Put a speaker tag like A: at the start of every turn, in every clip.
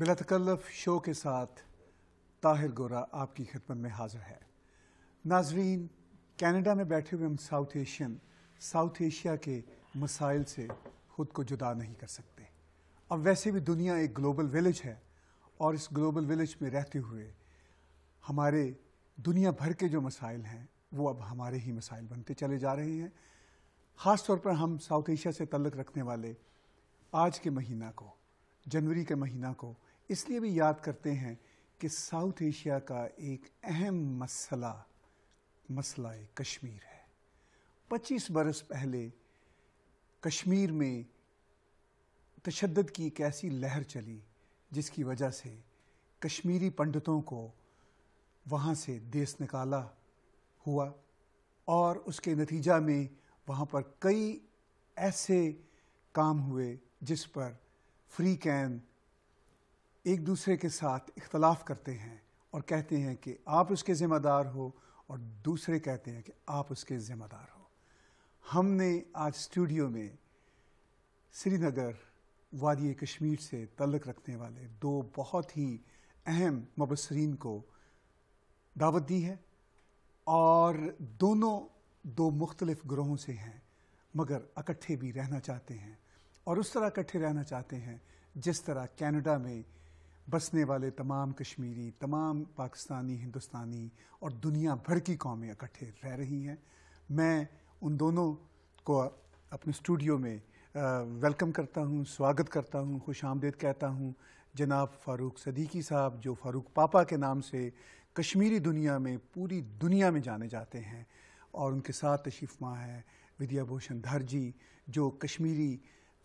A: بلا تکلف شو کے ساتھ طاہر گورا آپ کی خدمت میں حاضر ہے۔ ناظرین، کینیڈا میں بیٹھے ہوئے ہم ساؤتھ ایشیا کے مسائل سے خود کو جدا نہیں کر سکتے۔ اب ویسے بھی دنیا ایک گلوبل ویلیج ہے، اور اس گلوبل ویلیج میں رہتے ہوئے ہمارے دنیا بھر کے جو مسائل ہیں وہ اب ہمارے ہی مسائل بنتے چلے جا رہے ہیں۔ خاص طور پر ہم ساؤتھ ایشیا سے تعلق رکھنے والے آج کے مہینہ کو، جنوری کے مہینہ کو اس لیے بھی یاد کرتے ہیں کہ ساؤتھ ایشیا کا ایک اہم مسئلہ کشمیر ہے۔ 25 برس پہلے کشمیر میں تشدد کی ایک ایسی لہر چلی جس کی وجہ سے کشمیری پنڈتوں کو وہاں سے دیس نکالا ہوا، اور اس کے نتیجہ میں وہاں پر کئی ایسے کام ہوئے جس پر فریقین ایک دوسرے کے ساتھ اختلاف کرتے ہیں اور کہتے ہیں کہ آپ اس کے ذمہ دار ہو، اور دوسرے کہتے ہیں کہ آپ اس کے ذمہ دار ہو۔ ہم نے آج اسٹوڈیو میں سری نگر وادی کشمیر سے تعلق رکھنے والے دو بہت ہی اہم مبصرین کو دعوت دی ہے، اور دونوں دو مختلف گروہوں سے ہیں مگر اکٹھے بھی رہنا چاہتے ہیں، اور اس طرح اکٹھے رہنا چاہتے ہیں جس طرح کینیڈا میں بسنے والے تمام کشمیری، تمام پاکستانی، ہندوستانی اور دنیا بھر کی قومیں اکٹھے رہ رہی ہیں۔ میں ان دونوں کو اپنے اسٹوڈیو میں ویلکم کرتا ہوں، سواگت کرتا ہوں، خوش آمدید کہتا ہوں۔ جناب فاروق صدیقی صاحب، جو فاروق پاپا کے نام سے کشمیری دنیا میں، پوری دنیا میں جانے جاتے ہیں، اور ان کے ساتھ تشریف ماں ہے ودیا بھوشن دھر جی، جو کشمیری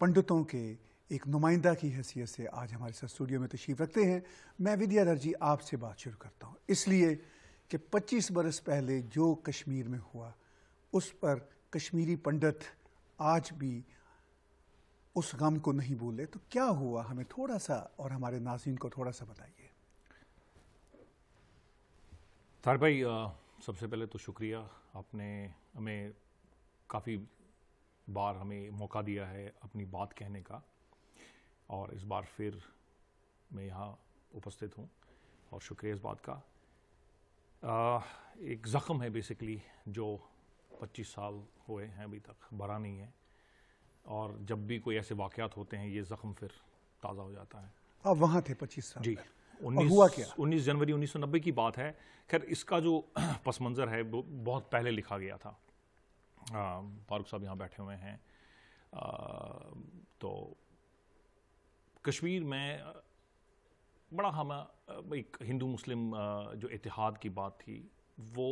A: پنڈتوں کے ایک نمائندہ کی حیثیت سے آج ہمارے ساتھ اسٹوڈیو میں تشریف رکھتے ہیں۔ میں ودیا دھر جی آپ سے بات شروع کرتا ہوں، اس لیے کہ 25 برس پہلے جو کشمیر میں ہوا اس پر کشمیری پنڈت آج بھی اس غم کو نہیں بھولے، تو کیا ہوا ہمیں تھوڑا سا اور ہمارے ناظرین کو تھوڑا سا بتائیے۔
B: طاہر بھائی، سب سے پہلے تو شکریہ، آپ نے ہمیں کافی بار ہمیں موقع دیا ہے اپنی بات کہنے کا، اور اس بار پھر میں یہاں اپستھت ہوں، اور شکریہ اس بات کا۔ ایک زخم ہے بیسیکلی جو 25 سال ہوئے ہیں ابھی تک بھرا نہیں ہے، اور جب بھی کوئی ایسے واقعات ہوتے ہیں یہ زخم پھر تازہ ہو جاتا ہے۔
A: آپ وہاں تھے 25 سال
B: جی،
A: ہوا کیا؟
B: 19 جنوری 1990 کی بات ہے۔ خیر، اس کا جو پس منظر ہے وہ بہت پہلے لکھا گیا تھا۔ فاروق صاحب یہاں بیٹھے ہوئے ہیں، تو کشمیر میں بڑا ایک ہندو مسلم جو اتحاد کی بات تھی وہ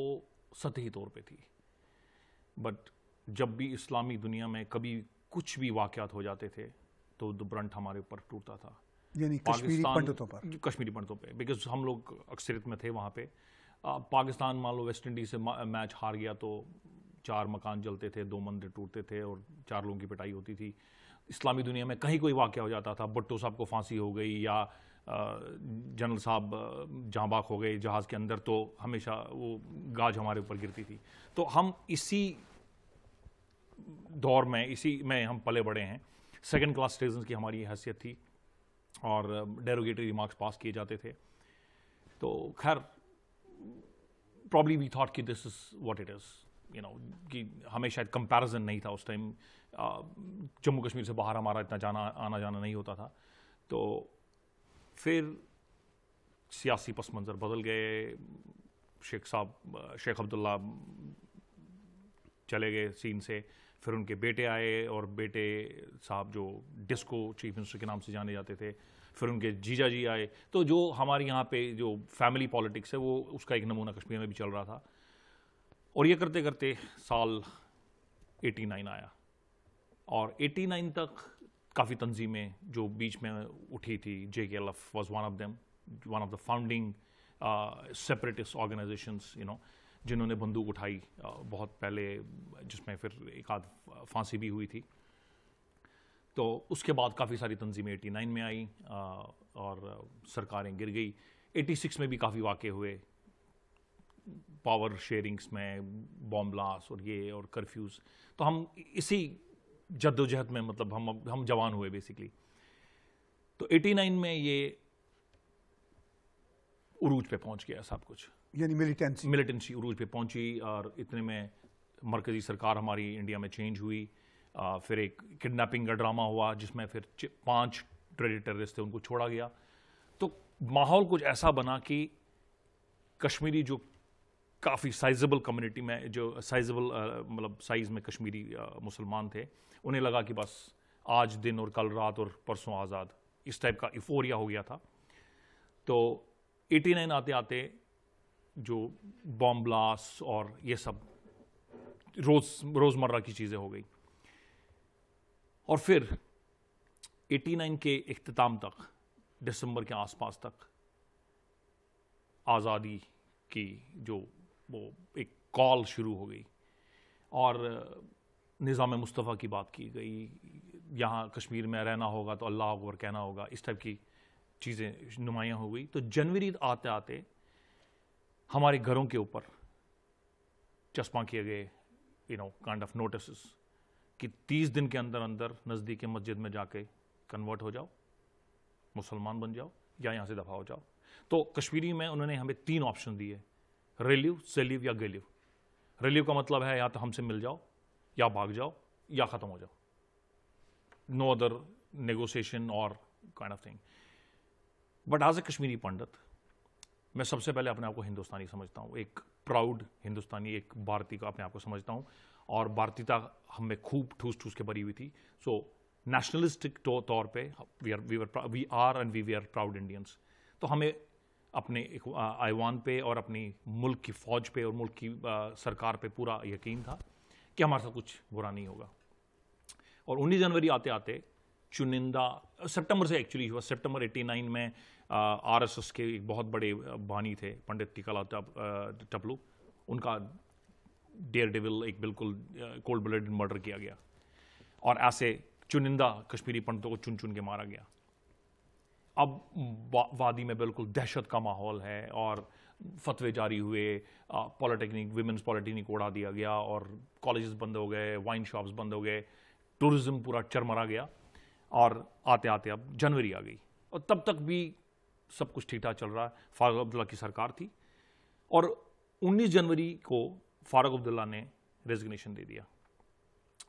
B: سطحی طور پہ تھی، بٹ جب بھی اسلامی دنیا میں کبھی کچھ بھی واقعات ہو جاتے تھے تو برنٹ ہمارے اوپر ٹوٹتا تھا،
A: یعنی کشمیری پنڈتوں پر،
B: کشمیری پنڈتوں پہ، بیکاز ہم لوگ اکثریت میں تھے وہاں پہ۔ پاکستان مان لو ویسٹ انڈیز سے میچ ہار گیا تو 4 مکان جلتے تھے، 2 مندر ٹوٹتے تھے، اور 4 لوگوں کی پٹائی ہوتی تھی۔ اسلامی دنیا میں کہیں کوئی واقعہ ہو جاتا تھا، بھٹو صاحب کو پھانسی ہو گئی یا جنرل صاحب جہاں باغ ہو گئے جہاز کے اندر، تو ہمیشہ وہ گاج ہمارے اوپر گرتی تھی۔ تو ہم اسی دور میں، اسی میں ہم پلے بڑے ہیں۔ سیکنڈ کلاس سٹیزنز کی ہماری یہ حیثیت تھی، اور ڈیروگیٹری ریمارکس پاس کیے جاتے تھے۔ تو خیر، پرابلی وی تھاٹ کہ دس از واٹ اٹ از، کہ ہمیں شاید کمپیریزن نہیں تھا اس ٹائم، جموں کشمیر سے باہر ہمارا اتنا آنا جانا نہیں ہوتا تھا۔ تو پھر سیاسی پس منظر بدل گئے، شیخ عبداللہ چلے گئے سین سے، پھر ان کے بیٹے آئے، اور بیٹے صاحب جو ڈسکو چیف منسٹر کے نام سے جانے جاتے تھے، پھر ان کے جیجا جی آئے۔ تو جو ہمارے یہاں پہ جو فیملی پالیٹکس ہے وہ اس کا ایک نمونہ کشمیر میں بھی چل رہا تھا، اور یہ کرتے کرتے سال 89 آیا، اور 89 تک کافی تنظیمیں جو بیچ میں اٹھی تھی، JKLF was one of them, one of the founding separatist organisations, جنہوں نے بندوق اٹھائی بہت پہلے، جس میں پھر ایک آدھ پھانسی بھی ہوئی تھی۔ تو اس کے بعد کافی ساری تنظیمیں 89 میں آئیں، اور سرکاریں گر گئی۔ 86 میں بھی کافی واقع ہوئے، پاور شیئرنگس میں بام بلاسٹ اور یہ اور کرفیوز۔ تو ہم اسی جد و جہد میں، مطلب ہم جوان ہوئے بیسیکلی۔ تو 89 میں یہ عروج پہ پہنچ گیا سب کچھ,
A: یعنی
B: ملیٹنسی عروج پہ پہنچی, اور اتنے میں مرکزی سرکار ہماری انڈیا میں چینج ہوئی, پھر ایک کڈنیپنگ کا ڈرامہ ہوا جس میں پھر 5 ٹیررسٹ تھے ان کو چھوڑا گیا. تو ماحول کچھ ایسا بنا کہ کشمیری جو کافی سائزبل کمیونٹی میں, جو سائزبل مطلب سائز میں کشمیری مسلمان تھے, انہیں لگا کہ بس آج دن اور کل رات اور پرسوں آزاد, اس ٹائپ کا ایفوریا ہو گیا تھا. تو 89 آتے آتے جو بام بلاسٹ اور یہ سب روزمرہ کی چیزیں ہو گئی, اور پھر 89 کے اختتام تک, دسمبر کے آس پاس تک آزادی کی جو وہ ایک کال شروع ہو گئی, اور نظام مصطفیٰ کی بات کی گئی, یہاں کشمیر میں رہنا ہوگا تو اللہ اکبر کہنا ہوگا, اس ٹائپ کی چیزیں نمایاں ہو گئی. تو جنوری آتے آتے ہمارے گھروں کے اوپر چسپاں کیے گئے کائنڈ آف نوٹسز کہ 30 دن کے اندر اندر نزدیک مسجد میں جا کے کنورٹ ہو جاؤ, مسلمان بن جاؤ, یا یہاں سے دفاع ہو جاؤ. تو کشمیری میں انہوں نے ہمیں 3 آپشن دیے, ریلیو, سیلیو یا گیلیو. ریلیو کا مطلب ہے یا تو ہم سے مل جاؤ, یا بھاگ جاؤ, یا ختم ہو جاؤ, نو ادر نیگوسیشن اور kind of thing. But as a Kashmiri Pandit میں سب سے پہلے اپنے آپ کو ہندوستانی سمجھتا ہوں, ایک پراؤڈ ہندوستانی, ایک بھارتی کا اپنے آپ کو سمجھتا ہوں, اور بھارتیتا ہم میں خوب ٹھوس ٹھوس کے بھری ہوئی تھی. سو نیشنلسٹک طور پہ we are and we are proud Indians. تو ہمیں اپنے ایوان پہ اور اپنی ملک کی فوج پہ اور ملک کی سرکار پہ پورا یقین تھا کہ ہمارے ساتھ کچھ برا نہیں ہوگا. اور 19 جنوری آتے آتے چنندہ, سپٹمبر سے ایکچولی ہوا, سپٹمبر 89 میں آر ایس ایس کے ایک بہت بڑے بانی تھے پنڈت ٹیکا لال ٹپلو, ان کا ڈیئر ڈیول ایک بالکل کولڈ بلڈ مرڈر کیا گیا, اور ایسے چنندہ کشمیری پنڈتوں کو چن چن کے مارا گیا. اب وادی میں بالکل دہشت کا ماحول ہے, اور فتوے جاری ہوئے, پالیٹیکنک ویمنس پالیٹیکنک اڑا دیا گیا, اور کالجز بند ہو گئے, وائن شاپس بند ہو گئے, ٹورزم پورا چرمرا گیا. اور آتے آتے اب جنوری آ گئی, اور تب تک بھی سب کچھ ٹھیک ٹھاک چل رہا ہے. فاروق عبداللہ کی سرکار تھی, اور 19 جنوری کو فاروق عبداللہ نے ریزگنیشن دے دیا.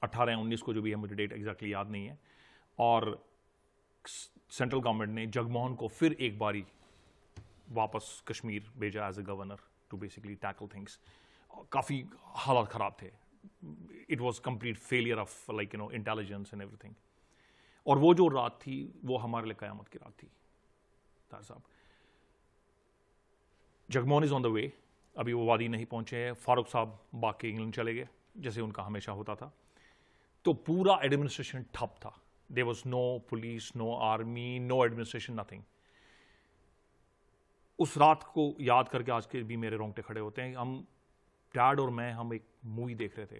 B: 18 یا 19 کو جو بھی ہے, مجھے ڈیٹ ایگزیکٹلی یاد نہیں ہے. اور سینٹرل گورنمنٹ نے جگموہن کو پھر ایک باری واپس کشمیر بھیجا as a governor to basically tackle things. کافی حالات خراب تھے, it was complete failure of like intelligence and ایوری تھنگ. اور وہ جو رات تھی وہ ہمارے لیے قیامت کی رات تھی. طاہر صاحب, جگموہن از آن دا وے, ابھی وہ وادی نہیں پہنچے ہیں. فاروق صاحب باقی انگلینڈ چلے گئے جیسے ان کا ہمیشہ ہوتا تھا. تو پورا ایڈمنسٹریشن ٹھپ تھا. There was no police, no army, no administration, nothing. اس رات کو یاد کر کے آج کے بھی میرے رونگٹے کھڑے ہوتے ہیں. ہم ڈیڈ اور میں ہم ایک مووی دیکھ رہے تھے,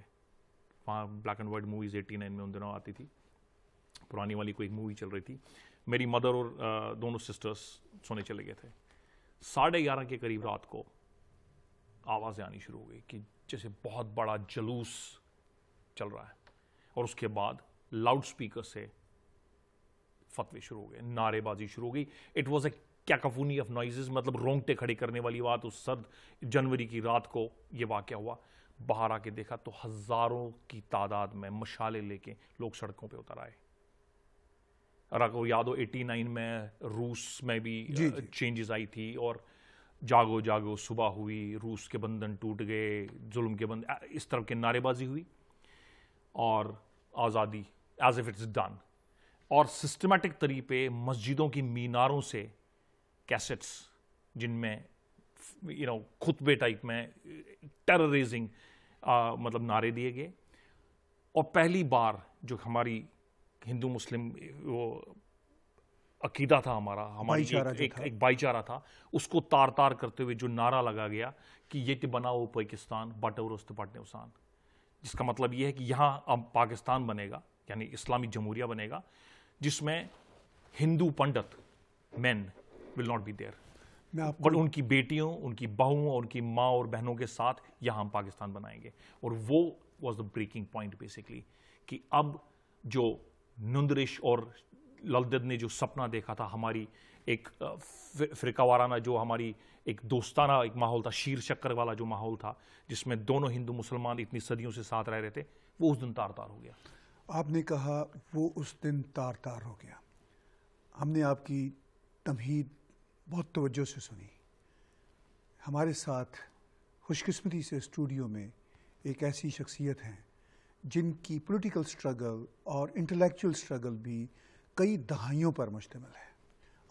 B: وہاں بلیک اینڈ وائٹ موویز 89 میں ان دنوں آتی تھی, پرانی والی کوئی مووی چل رہی تھی. میری مدر اور دونوں سسٹرس سونے چلے گئے تھے. 11:30 کے قریب رات کو آوازیں آنی شروع ہو گئی کہ جیسے بہت بڑا جلوس چل رہا ہے, اور اس کے بعد لاؤڈ سپیکر سے فتوے شروع ہو گئے, نعرے بازی شروع ہو گئی. It was a cacophony of noises, مطلب رونگٹے کھڑے کرنے والی بات. اس سرد جنوری کی رات کو یہ واقعہ ہوا. باہر آ کے دیکھا تو ہزاروں کی تعداد میں مشالے لے کے لوگ سڑکوں پہ اتر آئے. اور آپ کو یاد ہو 89 میں روس میں بھی چینجز آئی تھی, اور جاگو جاگو صبح ہوئی, روس کے بندھن ٹوٹ گئے, ظلم کے بندھن, اس طرح کے نعرے بازی ہوئی, اور آزادی ایز اف اٹس ڈن. اور سسٹمیٹک طریقے مسجدوں کی میناروں سے کیسٹس جن میں خطبے ٹائپ میں ٹیررائزنگ مطلب نعرے دیے گئے. اور پہلی بار جو ہماری ہندو مسلم وہ عقیدہ تھا ہمارا, ہماری ایک بھائی چارہ تھا, اس کو تار تار کرتے ہوئے جو نعرہ لگا گیا کہ یہ تے بناؤ پاکستان بٹورست پٹنے اسان, جس کا مطلب یہ ہے کہ یہاں اب پاکستان بنے گا, یعنی اسلامی جمہوریہ بنے گا, جس میں Hindu Pandit men will not be there, but ان کی بیٹیوں, ان کی بہوؤں اور ان کی ماں اور بہنوں کے ساتھ یہاں ہم پاکستان بنائیں گے. اور وہ was the breaking point basically, کہ اب جو نندرش اور للدت نے جو سپنا دیکھا تھا ہماری ایک فرقہ وارانہ جو ہماری ایک دوستانہ ایک ماحول تھا, شیر شکر والا جو ماحول تھا جس میں دونوں ہندو مسلمان اتنی صدیوں سے ساتھ رہ رہے تھے, وہ اس دن تار تار ہو گیا.
A: آپ نے کہا وہ اس دن تار تار ہو گیا. ہم نے آپ کی تمہید بہت توجہ سے سنی. ہمارے ساتھ خوش قسمتی سے اسٹوڈیو میں ایک ایسی شخصیت ہیں جن کی پولیٹیکل سٹرگل اور انٹلیکچول سٹرگل بھی کئی دہائیوں پر مشتمل ہے.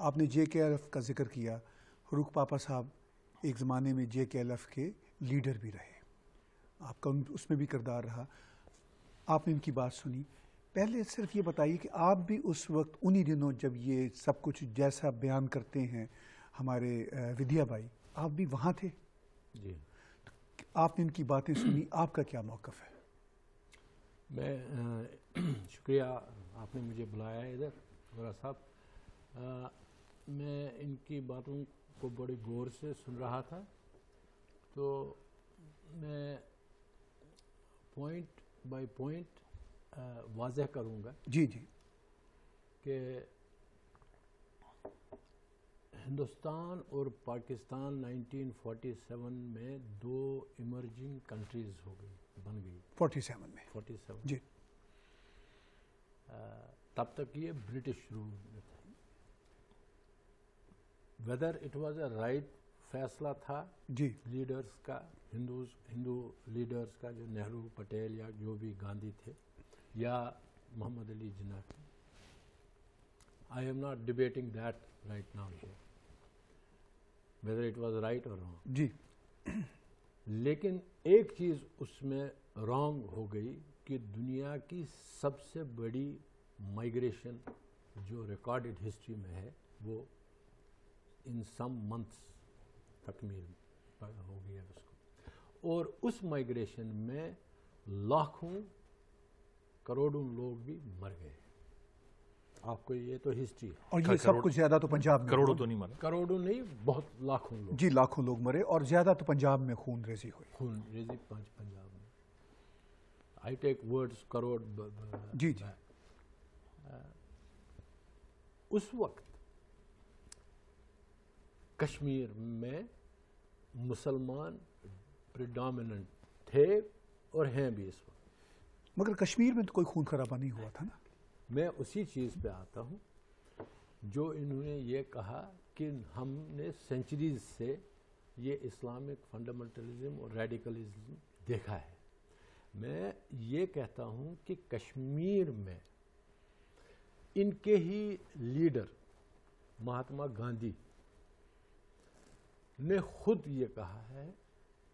A: آپ نے جے کے ایل ایف کا ذکر کیا. فاروق پاپا صاحب ایک زمانے میں جے کے ایل ایف کے لیڈر بھی رہے, آپ کا اس میں بھی کردار رہا. آپ نے ان کی بات سنی. پہلے صرف یہ بتائیے کہ آپ بھی اس وقت انہی دنوں جب یہ سب کچھ جیسا بیان کرتے ہیں ہمارے ودیا بھائی, آپ بھی وہاں تھے؟
C: جی.
A: آپ نے ان کی باتیں سنی, آپ کا کیا موقف ہے؟
C: میں شکریہ آپ نے مجھے بلایا ہے ادھر گورا صاحب. میں ان کی باتوں کو بڑی غور سے سن رہا تھا, تو میں پوائنٹ بائی پوائنٹ واضح کروں گا.
A: جی جی.
C: کہ ہندوستان اور پاکستان 1947 میں دو ایمرجنگ کنٹریز ہو گئی, بن گئی
A: 47 میں.
C: 47
A: جی.
C: تب تک یہ برٹش رول میں تھا. Whether it was a right فیصلہ تھا
A: جی
C: لیڈرز کا, ہندو لیڈرز کا, جو نہرو, پٹیل یا جو بھی گاندھی تھے یا محمد علی جناح تھے. آئی am not debating that right now here whether it was right or wrong.
A: جی.
C: لیکن ایک چیز اس میں رانگ ہو گئی کہ دنیا کی سب سے بڑی مائگریشن جو ریکارڈڈ ہسٹری میں ہے وہ ان سم منتھس تکمیل ہو گیا اس کو, اور اس مائگریشن میں لاکھوں کروڑوں لوگ بھی مر گئے. آپ کو یہ تو ہسٹری ہے.
A: اور یہ سب کچھ زیادہ تو پنجاب میں,
B: کروڑوں تو نہیں مرے,
C: کروڑوں نہیں, بہت لاکھوں لوگ.
A: جی لاکھوں لوگ مرے, اور زیادہ تو پنجاب میں خون ریزی ہوئی.
C: خون ریزی پنجاب میں. آئی ٹیک ورڈز کروڑ.
A: جی جی.
C: اس وقت کشمیر میں مسلمان پریڈامیننٹ تھے اور ہیں بھی اس وقت.
A: مگر کشمیر میں تو کوئی خون خرابہ نہیں ہوا تھا نا.
C: میں اسی چیز پہ آتا ہوں جو انہوں نے یہ کہا کہ ہم نے سینچریز سے یہ اسلامک فنڈامنٹلزم اور ریڈیکلزم دیکھا ہے. میں یہ کہتا ہوں کہ کشمیر میں ان کے ہی لیڈر مہاتما گاندھی نے خود یہ کہا ہے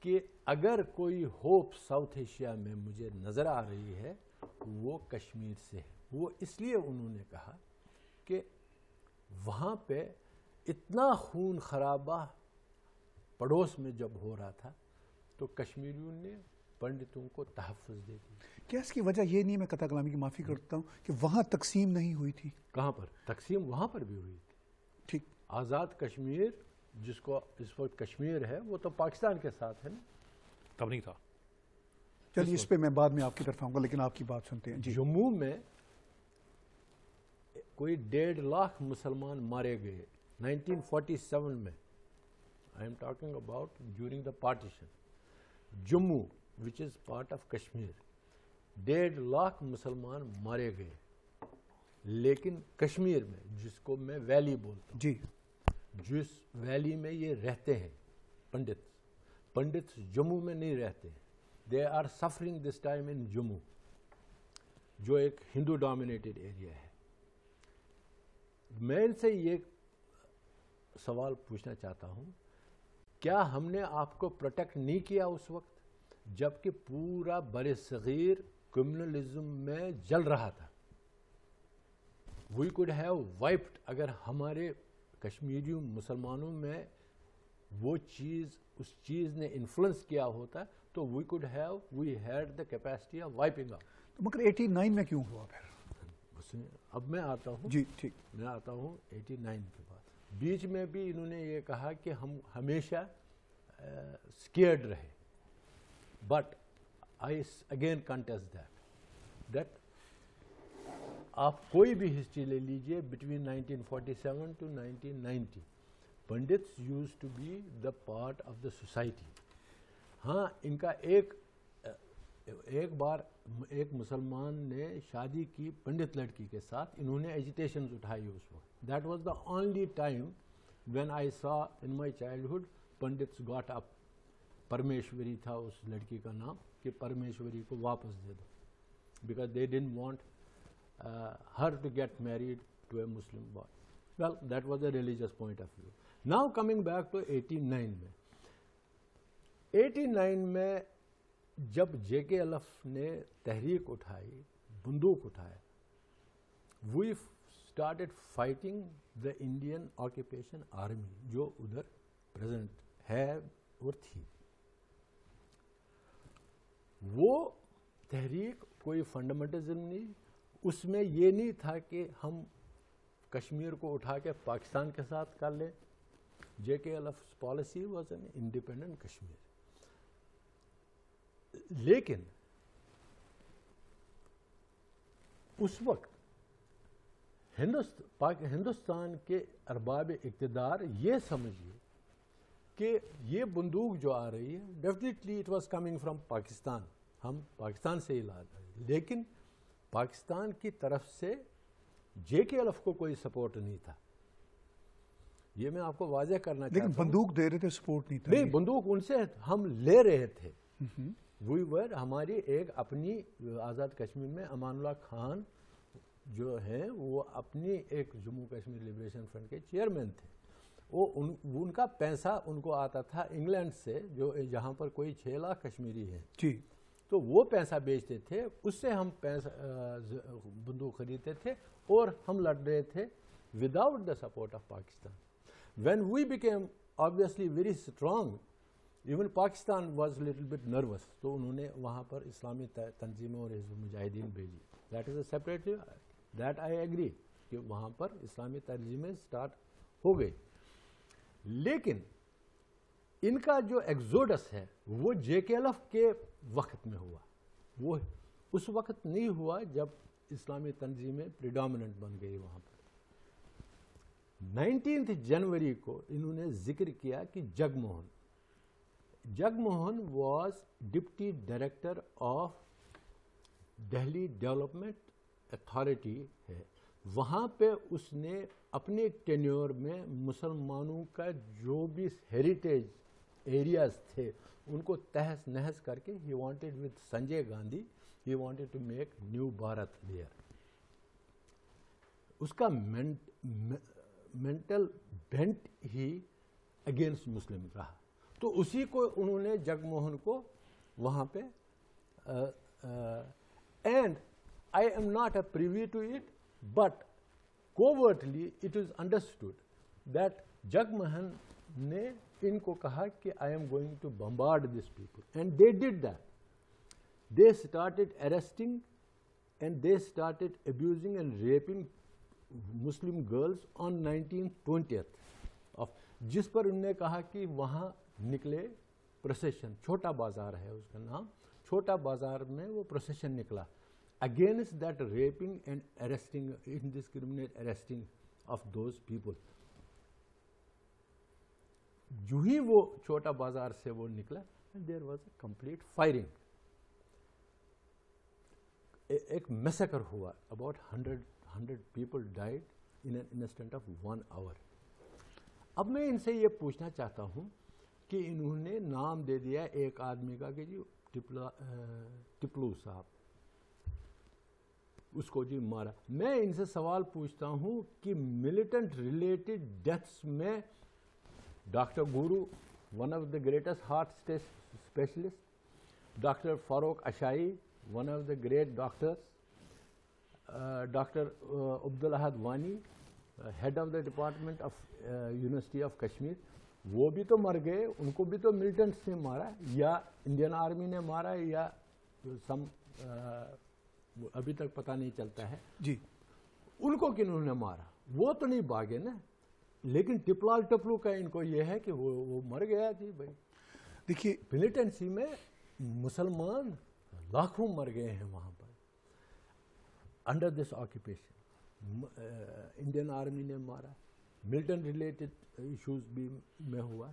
C: کہ اگر کوئی ہوپ ساؤتھ ایشیا میں مجھے نظر آ رہی ہے وہ کشمیر سے ہے. وہ اس لیے انہوں نے کہا کہ وہاں پہ اتنا خون خرابہ پڑوس میں جب ہو رہا تھا تو کشمیریوں نے پنڈتوں کو تحفظ دے دی.
A: کیا اس کی وجہ یہ نہیں, میں قطع کلامی کی معافی کرتا ہوں, کہ وہاں تقسیم نہیں ہوئی تھی؟
C: کہاں پر تقسیم؟ وہاں پر بھی ہوئی تھی.
A: ٹھیک.
C: آزاد کشمیر جس کو اس وقت کشمیر ہے وہ تو پاکستان کے ساتھ ہے نا.
B: تب نہیں تھا.
A: چلیے اس پہ میں بعد میں آپ کی طرف آؤں گا, لیکن آپ کی بات سنتے ہیں. جی.
C: جموں میں کوئی 1.5 لاکھ مسلمان مارے گئے 1947 میں. I am talking about during the partition. Jammu which is part of Kashmir 1.5 lakh مسلمان مارے گئے. لیکن کشمیر میں جس کو میں ویلی بولتا ہوں,
A: جی,
C: جس ویلی میں یہ رہتے ہیں پنڈت جموں میں نہیں رہتے. They are suffering this time in Jammu جو ایک ہندو ڈومینیٹڈ ایریا ہے. میں ان سے یہ سوال پوچھنا چاہتا ہوں, کیا ہم نے آپ کو پروٹیکٹ نہیں کیا اس وقت جبکہ پورا بر صغیر کمیونلزم میں جل رہا تھا؟ We could have wiped. اگر ہمارے کشمیریوں مسلمانوں میں وہ چیز اس چیز نے انفلوئنس کیا ہوتا تو we had the capacity of wiping out.
A: تو مگر 89 میں کیوں ہوا پھر؟
C: اب میں آتا ہوں.
A: جی ٹھیک.
C: میں آتا ہوں 89 کے بعد. بیچ میں بھی انہوں نے یہ کہا کہ ہم ہمیشہ اسکیئرڈ رہے. But I again contest that آپ کوئی بھی ہسٹری لے لیجئے between 1947 to 1990 Pandits use to be the part of the society. ہاں ان کا ایک بار ایک مسلمان نے شادی کی پنڈت لڑکی کے ساتھ, انہوں نے ایجیٹیشنز اٹھائی اس وقت. That was the only time when I سا ان my childhood پنڈتس got up. Parmeshwari تھا اس لڑکی کا نام, کہ پرمیشوری کو واپس دے دو, because they didn't want her to get married to a Muslim boy. Well that was a religious point of view. Now coming back to 89 میں. 89 میں جب جے کے ایل ایف نے تحریک اٹھائی, بندوق اٹھایا, we started fighting the Indian occupation army جو ادھر پریزنٹ ہے اور تھی. وہ تحریک کوئی فنڈامنٹلزم نہیں, اس میں یہ نہیں تھا کہ ہم کشمیر کو اٹھا کے پاکستان کے ساتھ کر لیں. J K L F policy was an independent Kashmir. لیکن اس وقت ہندوستان کے ارباب اقتدار یہ سمجھیے کہ یہ بندوق جو آ رہی ہے definitely it was coming from Pakistan, ہم پاکستان سے ہی لا رہے ہیں, لیکن پاکستان کی طرف سے جے کے ایل ایف کو کوئی سپورٹ نہیں تھا. یہ میں آپ کو واضح کرنا چاہتا ہوں.
A: لیکن بندوق دے رہے تھے, سپورٹ نہیں تھا.
C: نہیں, بندوق ان سے ہم لے رہے تھے. ہماری ایک اپنی آزاد کشمیر میں امان اللہ خان جو ہیں وہ اپنی ایک جموں کشمیر لبریشن فرنٹ کے چیئرمین تھے. وہ ان کا پیسہ ان کو آتا تھا انگلینڈ سے, جو جہاں پر کوئی 6 لاکھ کشمیری ہیں.
A: جی.
C: تو وہ پیسہ بیچتے تھے, اس سے ہم بندوق خریدتے تھے اور ہم لڑ رہے تھے without the support of Pakistan. When we became obviously very strong, even Pakistan was a little bit nervous. تو انہوں نے وہاں پر اسلامی تنظیمیں اور حزب مجاہدین بھیجی. That is a separate, that I agree کہ وہاں پر اسلامی تنظیمیں سٹارٹ ہو گئی. لیکن ان کا جو ایگزوڈس ہے وہ جے کے ایل ایف کے وقت میں ہوا, وہ اس وقت نہیں ہوا جب اسلامی تنظیمیں پریڈومیننٹ بن گئی وہاں پر. 19 جنوری کو انہوں نے ذکر کیا کہ جگ Mohan was deputy director of Delhi development authority ہے. وہاں پہ اس نے اپنے ٹینیور میں مسلمانوں کا جو بھی ہیریٹیج ایریاز تھے ان کو تہس نہس کر کے he wanted with Sanjay Gandhi he wanted to make new Bharat there. اس کا mental bent he against Muslim رہا. تو اسی کو انہوں نے جگ موہن کو وہاں پہ and I am not a privy to it, but covertly it is understood that Jagmohan نے ان کو کہا کہ I am going to bombard this people, and they did that. They started arresting and they started abusing and raping Muslim girls on 1920th of, جس پر انہوں نے کہا کہ وہاں نکلے پروسیشن, چھوٹا بازار ہے اس کا نام, چھوٹا بازار میں وہ پروسیشن نکلا against that raping and arresting, indiscriminate arresting of those people. جو ہی وہ چھوٹا بازار سے وہ نکلا, there was a complete firing. ایک میسیکر ہوا, about 100 people died in an instant of 1 hour. اب میں ان سے یہ پوچھنا چاہتا ہوں کہ انہوں نے نام دے دیا ایک آدمی کا کہ جی ٹپلو صاحب, اس کو جی مارا. میں ان سے سوال پوچھتا ہوں کہ ملیٹنٹ ریلیٹڈ ڈیتھس میں doctor Guru, one of the greatest heart specialist, doctor Farooq Ashai, one of the great doctors, doctor Abdul Ahad Wani, head of the department of university of Kashmir, وہ بھی تو مر گئے, ان کو بھی تو ملیٹنٹس نے مارا, یا انڈین آرمی نے مارا, یا سم ابھی تک پتہ نہیں چلتا ہے.
A: جی.
C: ان کو کنہوں نے مارا, وہ تو نہیں بھاگے نا. لیکن ٹپلال ٹپلو کا ان کو یہ ہے کہ وہ مر گیا جی بھائی.
A: دیکھیے
C: ملیٹنسی میں مسلمان لاکھوں مر گئے ہیں وہاں پر. Under this occupation Indian army نے مارا, ملٹن ریلیٹڈ ایشوز بھی میں ہوا,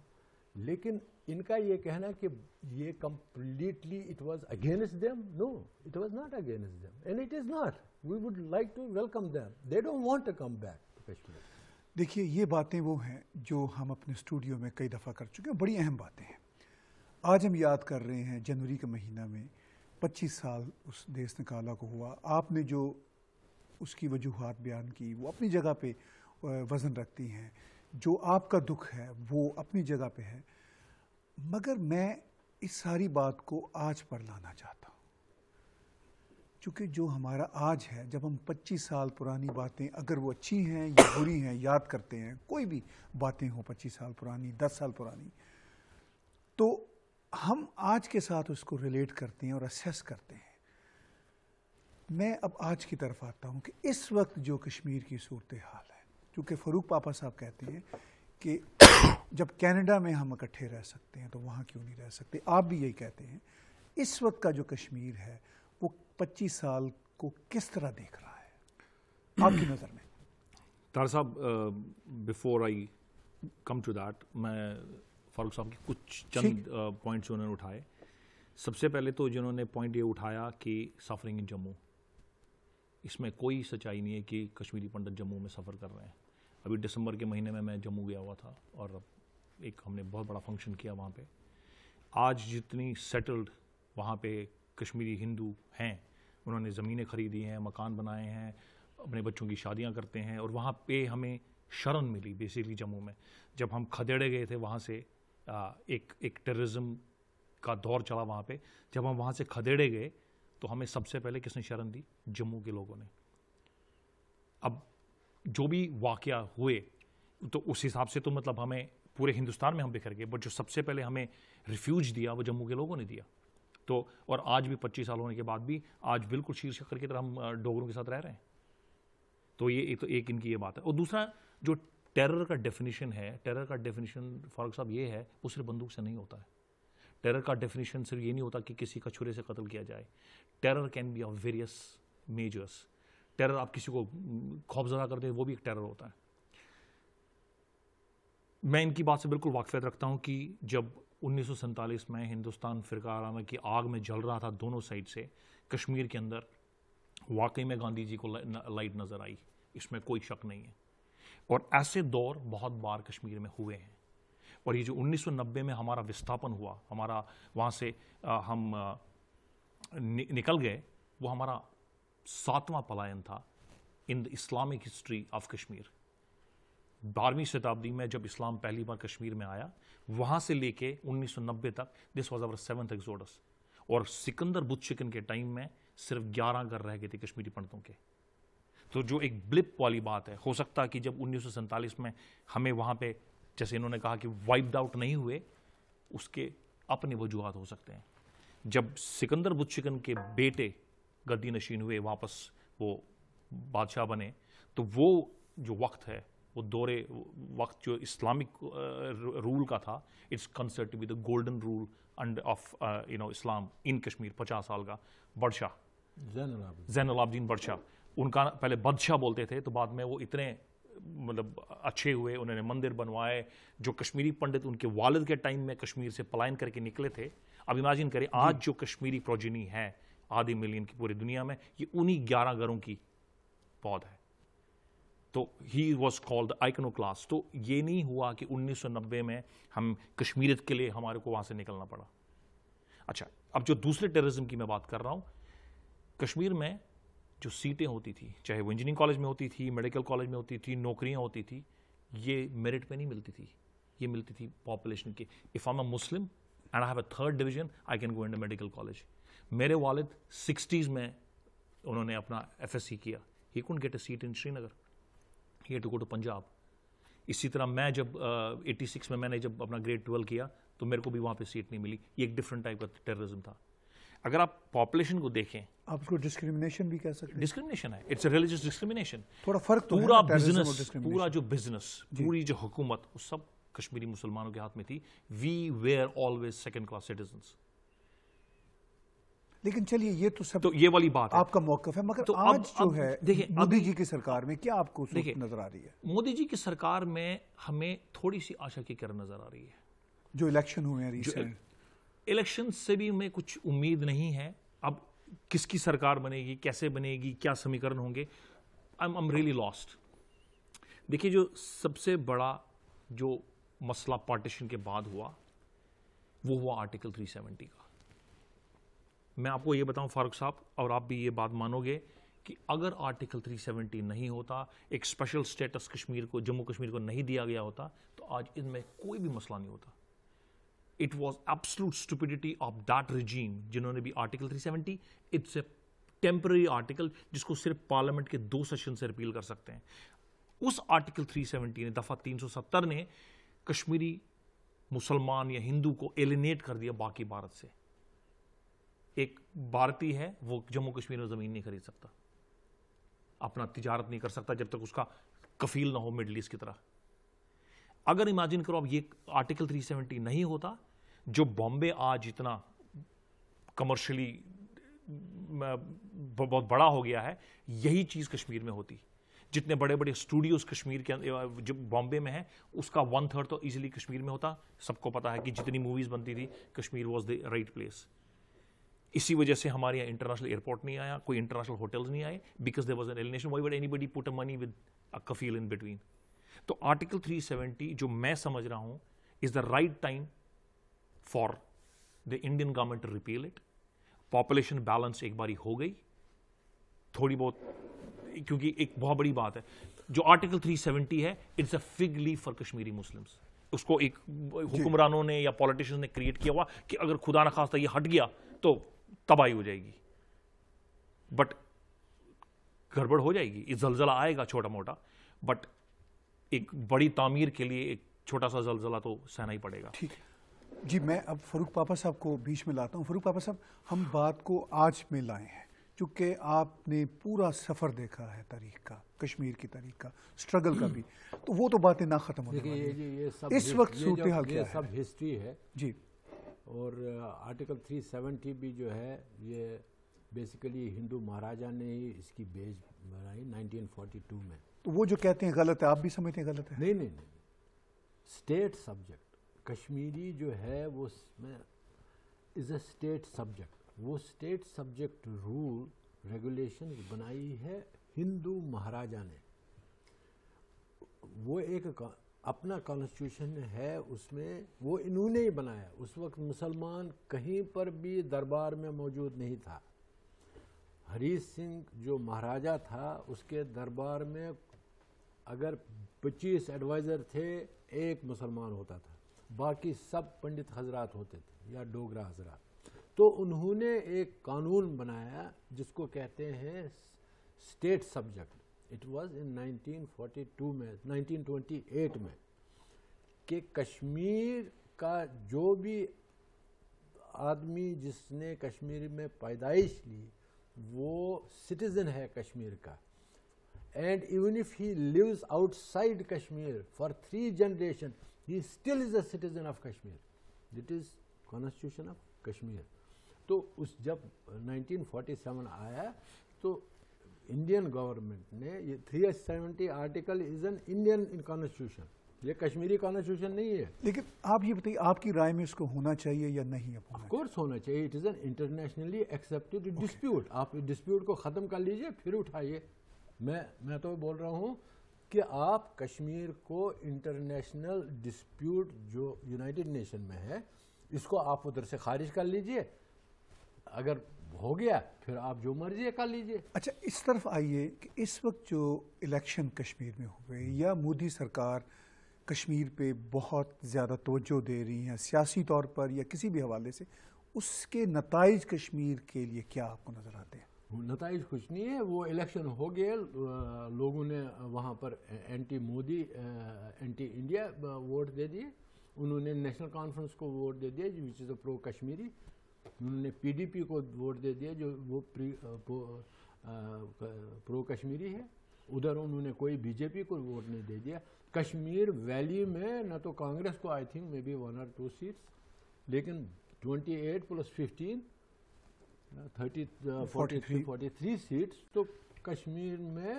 C: لیکن ان کا یہ کہنا کہ یہ completely it was against them, no it was not against them and it is not. We would like to welcome them, they don't want to come back to Kashmir.
A: دیکھیے یہ باتیں وہ ہیں جو ہم اپنے اسٹوڈیو میں کئی دفعہ کر چکے ہیں, بڑی اہم باتیں ہیں. آج ہم یاد کر رہے ہیں جنوری کے مہینہ میں 25 سال اس دیس نکالا کو ہوا. آپ نے جو اس کی وجوہات بیان کی وہ اپنی جگہ پہ وزن رکھتی ہیں, جو آپ کا دکھ ہے وہ اپنی جگہ پہ ہے, مگر میں اس ساری بات کو آج پر لانا چاہتا ہوں, چونکہ جو ہمارا آج ہے, جب ہم 25 سال پرانی باتیں اگر وہ اچھی ہیں یا بری ہیں یاد کرتے ہیں, کوئی بھی باتیں ہوں 25 سال پرانی, 10 سال پرانی, تو ہم آج کے ساتھ اس کو ریلیٹ کرتے ہیں اور اسیس کرتے ہیں. میں اب آج کی طرف آتا ہوں کہ اس وقت جو کشمیر کی صورتحال ہے, چونکہ فاروق پاپا صاحب کہتے ہیں کہ جب کینیڈا میں ہم اکٹھے رہ سکتے ہیں تو وہاں کیوں نہیں رہ سکتے, آپ بھی یہی کہتے ہیں. اس وقت کا جو کشمیر ہے وہ 25 سال کو کس طرح دیکھ رہا ہے آپ کی نظر میں؟
B: Tahir Sahab, before I come to that, میں فاروق صاحب کی کچھ چند پوائنٹس انہوں نے اٹھائے. سب سے پہلے تو جنہوں نے پوائنٹ یہ اٹھایا کہ سفرنگ ان جموں, اس میں کوئی سچائی نہیں ہے کہ کشمیری پنڈت جموں میں سفر کر رہے ہیں. ابھی دسمبر کے مہینے میں جموں گیا ہوا تھا اور ایک ہم نے بہت بڑا فنکشن کیا وہاں پہ. آج جتنی سیٹلڈ وہاں پہ کشمیری ہندو ہیں, انہوں نے زمینیں خریدی ہیں, مکان بنائے ہیں, اپنے بچوں کی شادیاں کرتے ہیں, اور وہاں پہ ہمیں شرم ملی بیسیکلی جموں میں. جب ہم کھدیڑے گئے تھے وہاں سے, ایک ٹیررزم کا دور چلا وہاں پہ, جب ہم وہاں سے کھدیڑے گئے تو ہمیں سب سے پہلے کس نے شرم دی؟ جموں کے لوگوں نے. اب جو بھی واقعہ ہوئے تو اس حساب سے تو مطلب ہمیں پورے ہندوستان میں ہم بکھر گئے, بٹ جو سب سے پہلے ہمیں ریفیوج دیا وہ جموں کے لوگوں نے دیا. تو اور آج بھی 25 سال ہونے کے بعد بھی آج بالکل شیر شکر کی طرح ہم ڈوگروں کے ساتھ رہ رہے ہیں. تو یہ ایک ان کی یہ بات ہے. اور دوسرا جو ٹیرر کا ڈیفینیشن ہے, ٹیرر کا ڈیفینیشن فاروق صاحب یہ ہے, وہ صرف بندوق سے نہیں ہوتا ہے. ٹیرر کا ڈیفینیشن صرف یہ نہیں ہوتا کہ کسی کا چھرے سے قتل کیا جائے. Terror can be of various measures. Terror آپ کسی کو خوفزدہ کر دیں وہ بھی ایک ٹیرر ہوتا ہے. میں ان کی بات سے بالکل واقفیت رکھتا ہوں کہ جب 1947 میں ہندوستان فرقہ وارانہ کی آگ میں جل رہا تھا دونوں سائڈ سے, کشمیر کے اندر واقعی میں گاندھی جی کو لائٹ نظر آئی, اس میں کوئی شک نہیں ہے. اور ایسے دور بہت بار کشمیر میں ہوئے ہیں. اور یہ جو 1990 میں ہمارا وستھاپن ہوا, ہمارا وہاں سے ہم نکل گئے, وہ ہمارا 7واں پلائن تھا in the Islamic history of Kashmir. 12ویں شتابدی میں جب اسلام پہلی بار کشمیر میں آیا, وہاں سے لے کے 1990 تک this was our 7th Exodus. اور سکندر بت شکن کے ٹائم میں صرف 11 گھر رہ گئے تھے کشمیری پنڈتوں کے. تو جو ایک بلپ والی بات ہے, ہو سکتا ہے کہ جب 1947 میں ہمیں وہاں پہ جیسے انہوں نے کہا کہ وائپڈ آؤٹ نہیں ہوئے, اس کے اپنے وجوہات ہو سکتے ہیں. جب سکندر بت شکن کے بیٹے گدی نشین ہوئے, واپس وہ بادشاہ بنے, تو وہ جو وقت ہے, وہ دور وقت جو اسلامک رول کا تھا, it's considered to be the golden rule of Islam in Kashmir. 50 سال کا بادشاہ زین العابدین بادشاہ, ان کا پہلے بادشاہ بولتے تھے, تو بعد میں وہ اتنے مطلب اچھے ہوئے, انہوں نے مندر بنوائے. جو کشمیری پنڈت ان کے والد کے ٹائم میں کشمیر سے پلائن کر کے نکلے تھے, اب امیجن کریں آج جو کشمیری پروجینی ہے آدھی ملین کی پوری دنیا میں, یہ انہی 11 گھروں کی پود ہے. تو ہی واز کالڈ آئکنوکلاس. تو یہ نہیں ہوا کہ 1990 میں ہم کشمیریت کے لیے ہمارے کو وہاں سے نکلنا پڑا. اچھا, اب جو دوسرے ٹیررزم کی میں بات کر رہا ہوں, کشمیر میں جو سیٹیں ہوتی تھی, چاہے وہ انجینئرنگ کالج میں ہوتی تھی, میڈیکل کالج میں ہوتی تھی, نوکریاں ہوتی تھی, یہ میرٹ پہ نہیں ملتی تھی, یہ ملتی تھی پاپولیشن کی. If I am a Muslim and I have a 3rd division, I can go in medical college. میرے والد 60s میں انہوں نے اپنا FSc کیا, he couldn't get a seat in Srinagar, he had to go to Punjab. اسی طرح میں جب 86 میں نے جب اپنا گریڈ 12 کیا تو میرے کو بھی وہاں پہ سیٹ نہیں ملی. یہ ایک ڈفرنٹ ٹائپ کا ٹیررزم تھا. اگر آپ پاپولیشن کو دیکھیں,
A: آپ اس کو ڈسکریمنیشن بھی کہہ سکتے ہیں.
B: ڈسکریمنیشن ہے, اٹس اے ریلیجس ڈسکریمنیشن.
A: تھوڑا فرق تو ہے,
B: پورا بزنس, پورا جو بزنس, پوری جو حکومت, وہ سب کشمیری مسلمانوں کے ہاتھ میں تھی. We were always second class citizens.
A: لیکن چلیے یہ تو سب
B: تو یہ والی بات ہے
A: آپ کا موقف ہے، مگر
B: تو
A: آج جو ہے
B: دیکھیں
A: مودی جی کی سرکار میں کیا آپ کو صورت نظر آ رہی ہے؟
B: مودی جی کی سرکار میں ہمیں تھوڑی سی آشا کی کرن نظر آ رہی ہے.
A: جو الیکشن ہوئے ہیں ریسنٹ،
B: الیکشن سے بھی ہمیں کچھ امید نہیں ہے. اب کس کی سرکار بنے گی، کیسے بنے گی، کیا سمیکرن ہوں گے، I'm really lost. دیکھیے جو سب سے بڑا جو مسئلہ پارٹیشن کے بعد ہوا وہ ہوا آرٹیکل 370 کا. میں آپ کو یہ بتاؤں فاروق صاحب، اور آپ بھی یہ بات مانو گے کہ اگر آرٹیکل 370 نہیں ہوتا، ایک اسپیشل سٹیٹس کشمیر کو، جموں کشمیر کو نہیں دیا گیا ہوتا، تو آج ان میں کوئی بھی مسئلہ نہیں ہوتا. It was absolute stupidity of that regime جنہوں نے بھی article 370، it's a temporary article جس کو صرف پارلیمنٹ کے 2 سیشن سے ریپیل کر سکتے ہیں. اس آرٹیکل 370 نے، دفعہ 370 نے کشمیری مسلمان یا ہندو کو ایلینیٹ کر دیا باقی بھارت سے. ایک بھارتی ہے وہ جموں کشمیر میں زمین نہیں خرید سکتا، اپنا تجارت نہیں کر سکتا جب تک اس کا کفیل نہ ہو مڈل ایسٹ کی طرح. اگر امیجن کرو اب یہ آرٹیکل 370 نہیں ہوتا، جو بامبے آج اتنا کمرشلی بہت بڑا ہو گیا ہے، یہی چیز کشمیر میں ہوتی. جتنے بڑے بڑے اسٹوڈیوز کشمیر کے جو بامبے میں ہیں اس کا 1/3 تو ایزیلی کشمیر میں ہوتا. سب کو پتا ہے کہ جتنی موویز بنتی تھی Kashmir was the right place. اسی وجہ سے ہمارے یہاں انٹرنیشنل ایئرپورٹ نہیں آیا، کوئی انٹرنیشنل ہوٹلز نہیں آئے، because there was an alienation. Y would any body put a money with a کفیل ان بٹوین. تو آرٹیکل 370 جو میں سمجھ رہا ہوں is the right time for the Indian government to repeal it. Population balance ایک باری ہو گئی تھوڑی بہت، کیونکہ ایک بہت بڑی بات ہے جو آرٹیکل 370 ہے، it's a fig leaf for Kashmiri Muslims. اس کو ایک حکمرانوں نے یا پولیٹیشن نے کریٹ کیا ہوا کہ اگر خدا نخواستہ یہ ہٹ گیا تو تباہی ہو جائے گی، بٹ گڑبڑ ہو جائے گی. زلزلہ آئے گا چھوٹا موٹا، بٹ ایک بڑی تعمیر کے لیے ایک چھوٹا سا زلزلہ تو سہنا ہی پڑے گا.
A: ٹھیک ہے جی. میں اب فاروق پاپا صاحب کو بیچ میں لاتا ہوں. فاروق پاپا صاحب، ہم بات کو آج میں لائے ہیں چونکہ آپ نے پورا سفر دیکھا ہے تاریخ کا، کشمیر کی تاریخ کا، اسٹرگل کا بھی، تو وہ تو باتیں نہ ختم ہونے والی ہیں. اس وقت صورتحال کیا ہے؟
C: یہ سب ہسٹری ہے
A: جی.
C: اور آرٹیکل 370 بھی جو ہے یہ بیسیکلی ہندو مہاراجا نے ہی اس کی بیس بنائی 1942 میں.
A: تو وہ جو کہتے ہیں غلط ہے، آپ بھی سمجھتے ہیں غلط ہے؟
C: نہیں نہیں نہیں، اسٹیٹ سبجیکٹ کشمیری جو ہے وہ از اے اسٹیٹ سبجیکٹ. وہ اسٹیٹ سبجیکٹ رول ریگولیشن بنائی ہے ہندو مہاراجا نے. وہ ایک اپنا کانسٹیٹیوشن ہے، اس میں وہ انہوں نے ہی بنایا. اس وقت مسلمان کہیں پر بھی دربار میں موجود نہیں تھا. ہری سنگھ جو مہاراجا تھا اس کے دربار میں اگر 25 ایڈوائزر تھے، ایک مسلمان ہوتا تھا، باقی سب پنڈت حضرات ہوتے تھے یا ڈوگرا حضرات. تو انہوں نے ایک قانون بنایا جس کو کہتے ہیں state subject. It was in 1942 میں 1928 میں کہ کشمیر کا جو بھی آدمی جس نے کشمیر میں پیدائش لی وہ سٹیزن ہے کشمیر کا. And even if he lives outside Kashmir for 3 generation he still is a citizen of Kashmir. That is constitution of Kashmir. تو اس جب 1947 آیا تو انڈین گورنمنٹ نے یہ 370 article is an Indian constitution, یہ کشمیری کانسٹیٹیوشن نہیں ہے.
A: لیکن آپ یہ بتائیے آپ کی رائے میں اس کو ہونا چاہیے یا نہیں؟
C: آف کورس ہونا چاہیے. It is an internationally accepted dispute. آپ ڈسپیوٹ کو ختم کر لیجئے پھر اٹھائیے. میں تو بول رہا ہوں کہ آپ کشمیر کو انٹرنیشنل ڈسپیوٹ جو یونائٹڈ نیشن میں ہے اس کو آپ ادھر سے خارج کر لیجئے. اگر ہو گیا پھر آپ جو مرضی کر لیجئے.
A: اچھا اس طرف آئیے کہ اس وقت جو الیکشن کشمیر میں ہوئے یا مودی سرکار کشمیر پہ بہت زیادہ توجہ دے رہی ہیں سیاسی طور پر یا کسی بھی حوالے سے، اس کے نتائج کشمیر کے لیے کیا آپ کو نظر آتے ہیں؟
C: نتائج کچھ نہیں ہے. وہ الیکشن ہو گئے، لوگوں نے وہاں پر anti Modi anti India vote دے دیے. انہوں نے نیشنل کانفرنس کو ووٹ دے دیا وچ از اے پرو کشمیری. انہوں نے پی ڈی پی کو ووٹ دے دیا جو وہ پرو کشمیری ہے. ادھر انہوں نے کوئی بی جے پی کو ووٹ نہیں دے دیا. کشمیر ویلی میں نہ تو کانگریس کو I think maybe 1 or 2 seats, لیکن 28 + 15 43 سیٹس تو کشمیر میں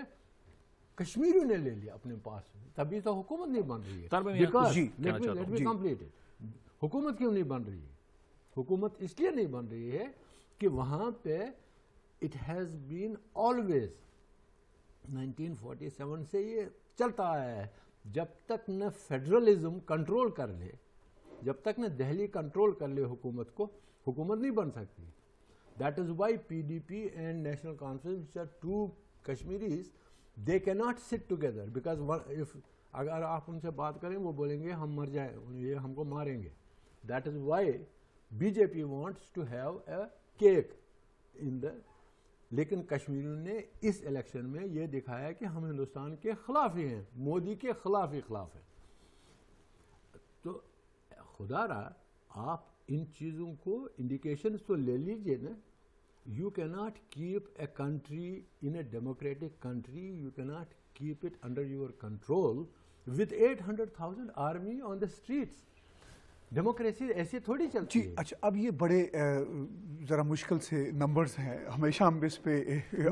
C: کشمیریوں نے لے لیا اپنے پاس. تبھی تو حکومت نہیں بن رہی ہے. حکومت کیوں نہیں بن رہی ہے؟ حکومت اس لیے نہیں بن رہی ہے کہ وہاں پہ اٹ ہیز بین آلویز 1947 سے یہ چلتا آیا ہے. جب تک نہ فیڈرلزم کنٹرول کر لے, جب تک نہ دہلی کنٹرول کر لے حکومت کو, حکومت نہیں بن سکتی. That is why PDP and national conference which are two Kashmiris, they cannot sit together because اگر آپ ان سے بات کریں وہ بولیں گے ہم مر جائیں, یہ ہم کو ماریں گے. That is why BJP wants to have a cake in the. لیکن کشمیریوں نے اس الیکشن میں یہ دکھایا کہ ہم ہندوستان کے خلاف ہی ہیں, مودی کے خلاف ہی خلاف ہیں. تو خدا را آپ ان چیزوں کو انڈیکیشنز تو لے لیجئے نا. You cannot keep a country in a democratic country, you cannot keep it under your control with 800,000 army on the streets. Democracy ایسی تھوڑی چلتی ہے.
A: اچھا, اب یہ بڑے ذرا مشکل سے نمبرز ہیں, ہمیشہ ہم اس پہ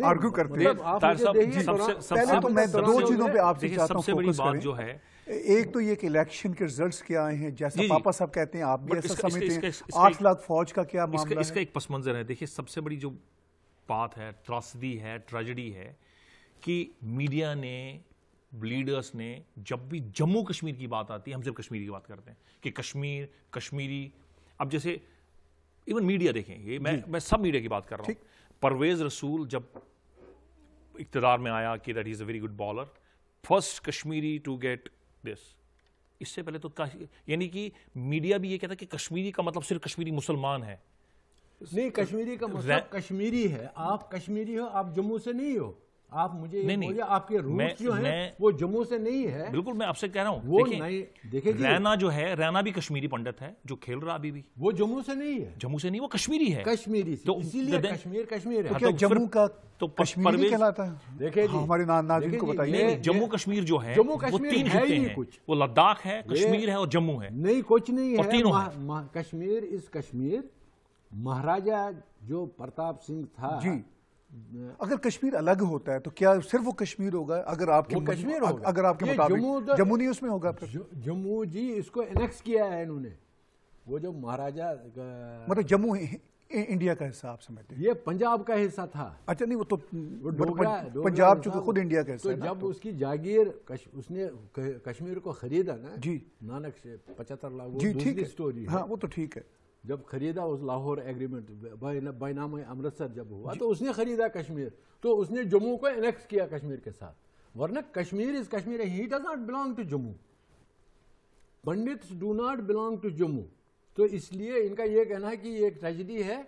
A: آرگو کرتے ہیں. پہلے تو میں دو چیزوں پہ آپ سے چاہتا ہوں فوکس کریں. ایک تو یہ کہ الیکشن کے رزلٹس کیا آئے ہیں, جیسا پاپا صاحب کہتے ہیں, آپ بھی ایسا سمجھتے ہیں. 8 لاکھ فوج کا کیا معاملہ ہے؟
B: اس کا ایک پس منظر ہے. دیکھیے سب سے بڑی جو بات ہے, تراژدی ہے, ٹریجڈی ہے کہ میڈیا نے, لیڈرز نے, جب بھی جموں کشمیر کی بات آتی ہے ہم صرف کشمیر کی بات کرتے ہیں کہ کشمیر, کشمیری. اب جیسے ایون میڈیا دیکھیں, یہ میں سب میڈیا کی بات کر رہا ہوں. پرویز رسول جب اقتدار میں آیا کہ that is a very good bowler, first Kashmiri to get this. اس سے پہلے تو یعنی کہ میڈیا بھی یہ کہتا ہے کہ کشمیری کا مطلب صرف کشمیری مسلمان ہے.
C: نہیں, کشمیری کا مطلب کشمیری ہے. آپ کشمیری ہو, آپ جموں سے نہیں ہو. آپ مجھے بولیے آپ کے روٹس جو ہیں وہ جموں سے نہیں ہے.
B: بالکل میں آپ سے کہہ رہا ہوں, دیکھیں رینا جو ہے, رینا بھی کشمیری پنڈت ہے جو کھیل رہا ابھی بھی,
C: وہ جموں سے نہیں ہے.
B: جموں سے نہیں, وہ کشمیری ہے.
C: کشمیری سے, اسی لیے کشمیر کشمیر ہے.
A: کیا جموں کا تو کشمیری کہلاتا ہے؟
C: دیکھیں
A: ہمارے ناظرین کو بتائیے.
B: جموں کشمیر جو ہے وہ 3 خطے ہیں, وہ لداخ ہے, کشمیر ہے اور جموں ہے.
C: نہیں, کچھ نہیں ہے. کشمیر از کشمیر. مہاراجا جو پرتاپ سنگھ تھا,
A: جی, اگر کشمیر الگ ہوتا ہے تو کیا صرف وہ کشمیر ہوگا؟ اگر آپ کے
C: کشمیر ہوگا,
A: اگر آپ کے مطابق جموں نہیں اس میں ہوگا.
C: جموں جی اس کو انیکس کیا ہے انہوں نے. وہ جو مہاراجا
A: مطلب جموں انڈیا کا حصہ آپ سمجھتے ہیں؟
C: یہ پنجاب کا حصہ تھا.
A: اچھا نہیں, وہ تو پنجاب چونکہ خود انڈیا کا حصہ ہے.
C: تو جب اس کی جاگیر اس نے کشمیر کو خریدا نا,
A: جی,
C: نانک سے 75 لاکھ,
A: جی ٹھیک ہے, ہاں وہ تو ٹھیک ہے.
C: جب خریدا اس لاہور ایگریمنٹ بینامہ امرتسر جب ہوا تو اس نے خریدا کشمیر, تو اس نے جموں کو انیکس کیا کشمیر کے ساتھ. ورنہ Kashmir is Kashmir, he does not belong to Jammu. Pandits do not belong to Jammu. تو اس لیے ان کا یہ کہنا ہے کہ یہ ایک ٹریجڈی ہے,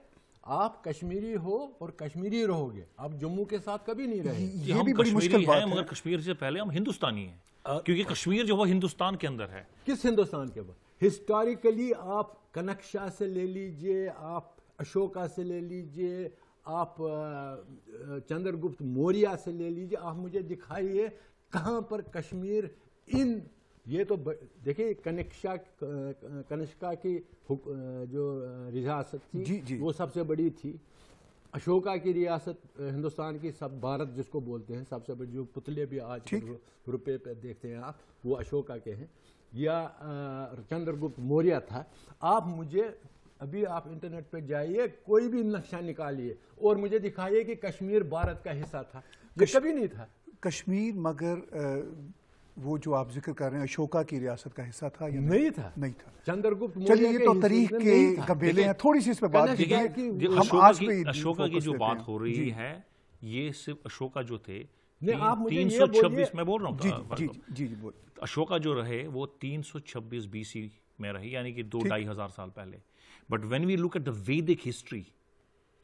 C: آپ کشمیری ہو اور کشمیری رہو گے, آپ جموں کے ساتھ کبھی نہیں رہے.
A: یہ بھی بڑی مشکل بات ہے,
B: مگر کشمیر سے پہلے ہم ہندوستانی ہیں, کیونکہ کشمیر جو وہ ہندوستان کے اندر ہے.
C: کس ہندوستان کے بعد؟ ہسٹوریکلی آپ کنکشا سے لے لیجئے, آپ اشوکا سے لے لیجئے, آپ چندر گپت موریہ سے لے لیجئے, آپ مجھے دکھائیے کہاں پر کشمیر ان. یہ تو دیکھیں کنشکا کی جو ریاست تھی وہ سب سے بڑی تھی. اشوکا کی ریاست ہندوستان کی سب بھارت جس کو بولتے ہیں سب سے بڑی, جو پتلے بھی آج روپے پہ دیکھتے ہیں آپ وہ اشوکا کے ہیں, یا چندر گپت موریہ تھا. آپ مجھے ابھی آپ انٹرنیٹ پہ جائیے, کوئی بھی نقشہ نکالیے اور مجھے دکھائیے کہ کشمیر بھارت کا حصہ تھا. یہ کبھی نہیں تھا
A: کشمیر. مگر وہ جو آپ ذکر کر رہے ہیں اشوکا کی ریاست کا حصہ تھا یا
C: نہیں تھا؟
A: نہیں تھا.
C: چندر گپت موریہ
A: چلیے یہ تو تاریخ کے گبیلے ہیں, تھوڑی سی اس پہ بات کیجیے.
B: اشوکا کی جو بات ہو رہی ہے یہ صرف اشوکا جو تھے
C: 326
B: میں بول رہا ہوں,
A: جی
B: اشوکا جو رہے وہ 326 BC میں رہی, یعنی کہ 2-2.5 ہزار پہلے. But when we look at the Vedic history,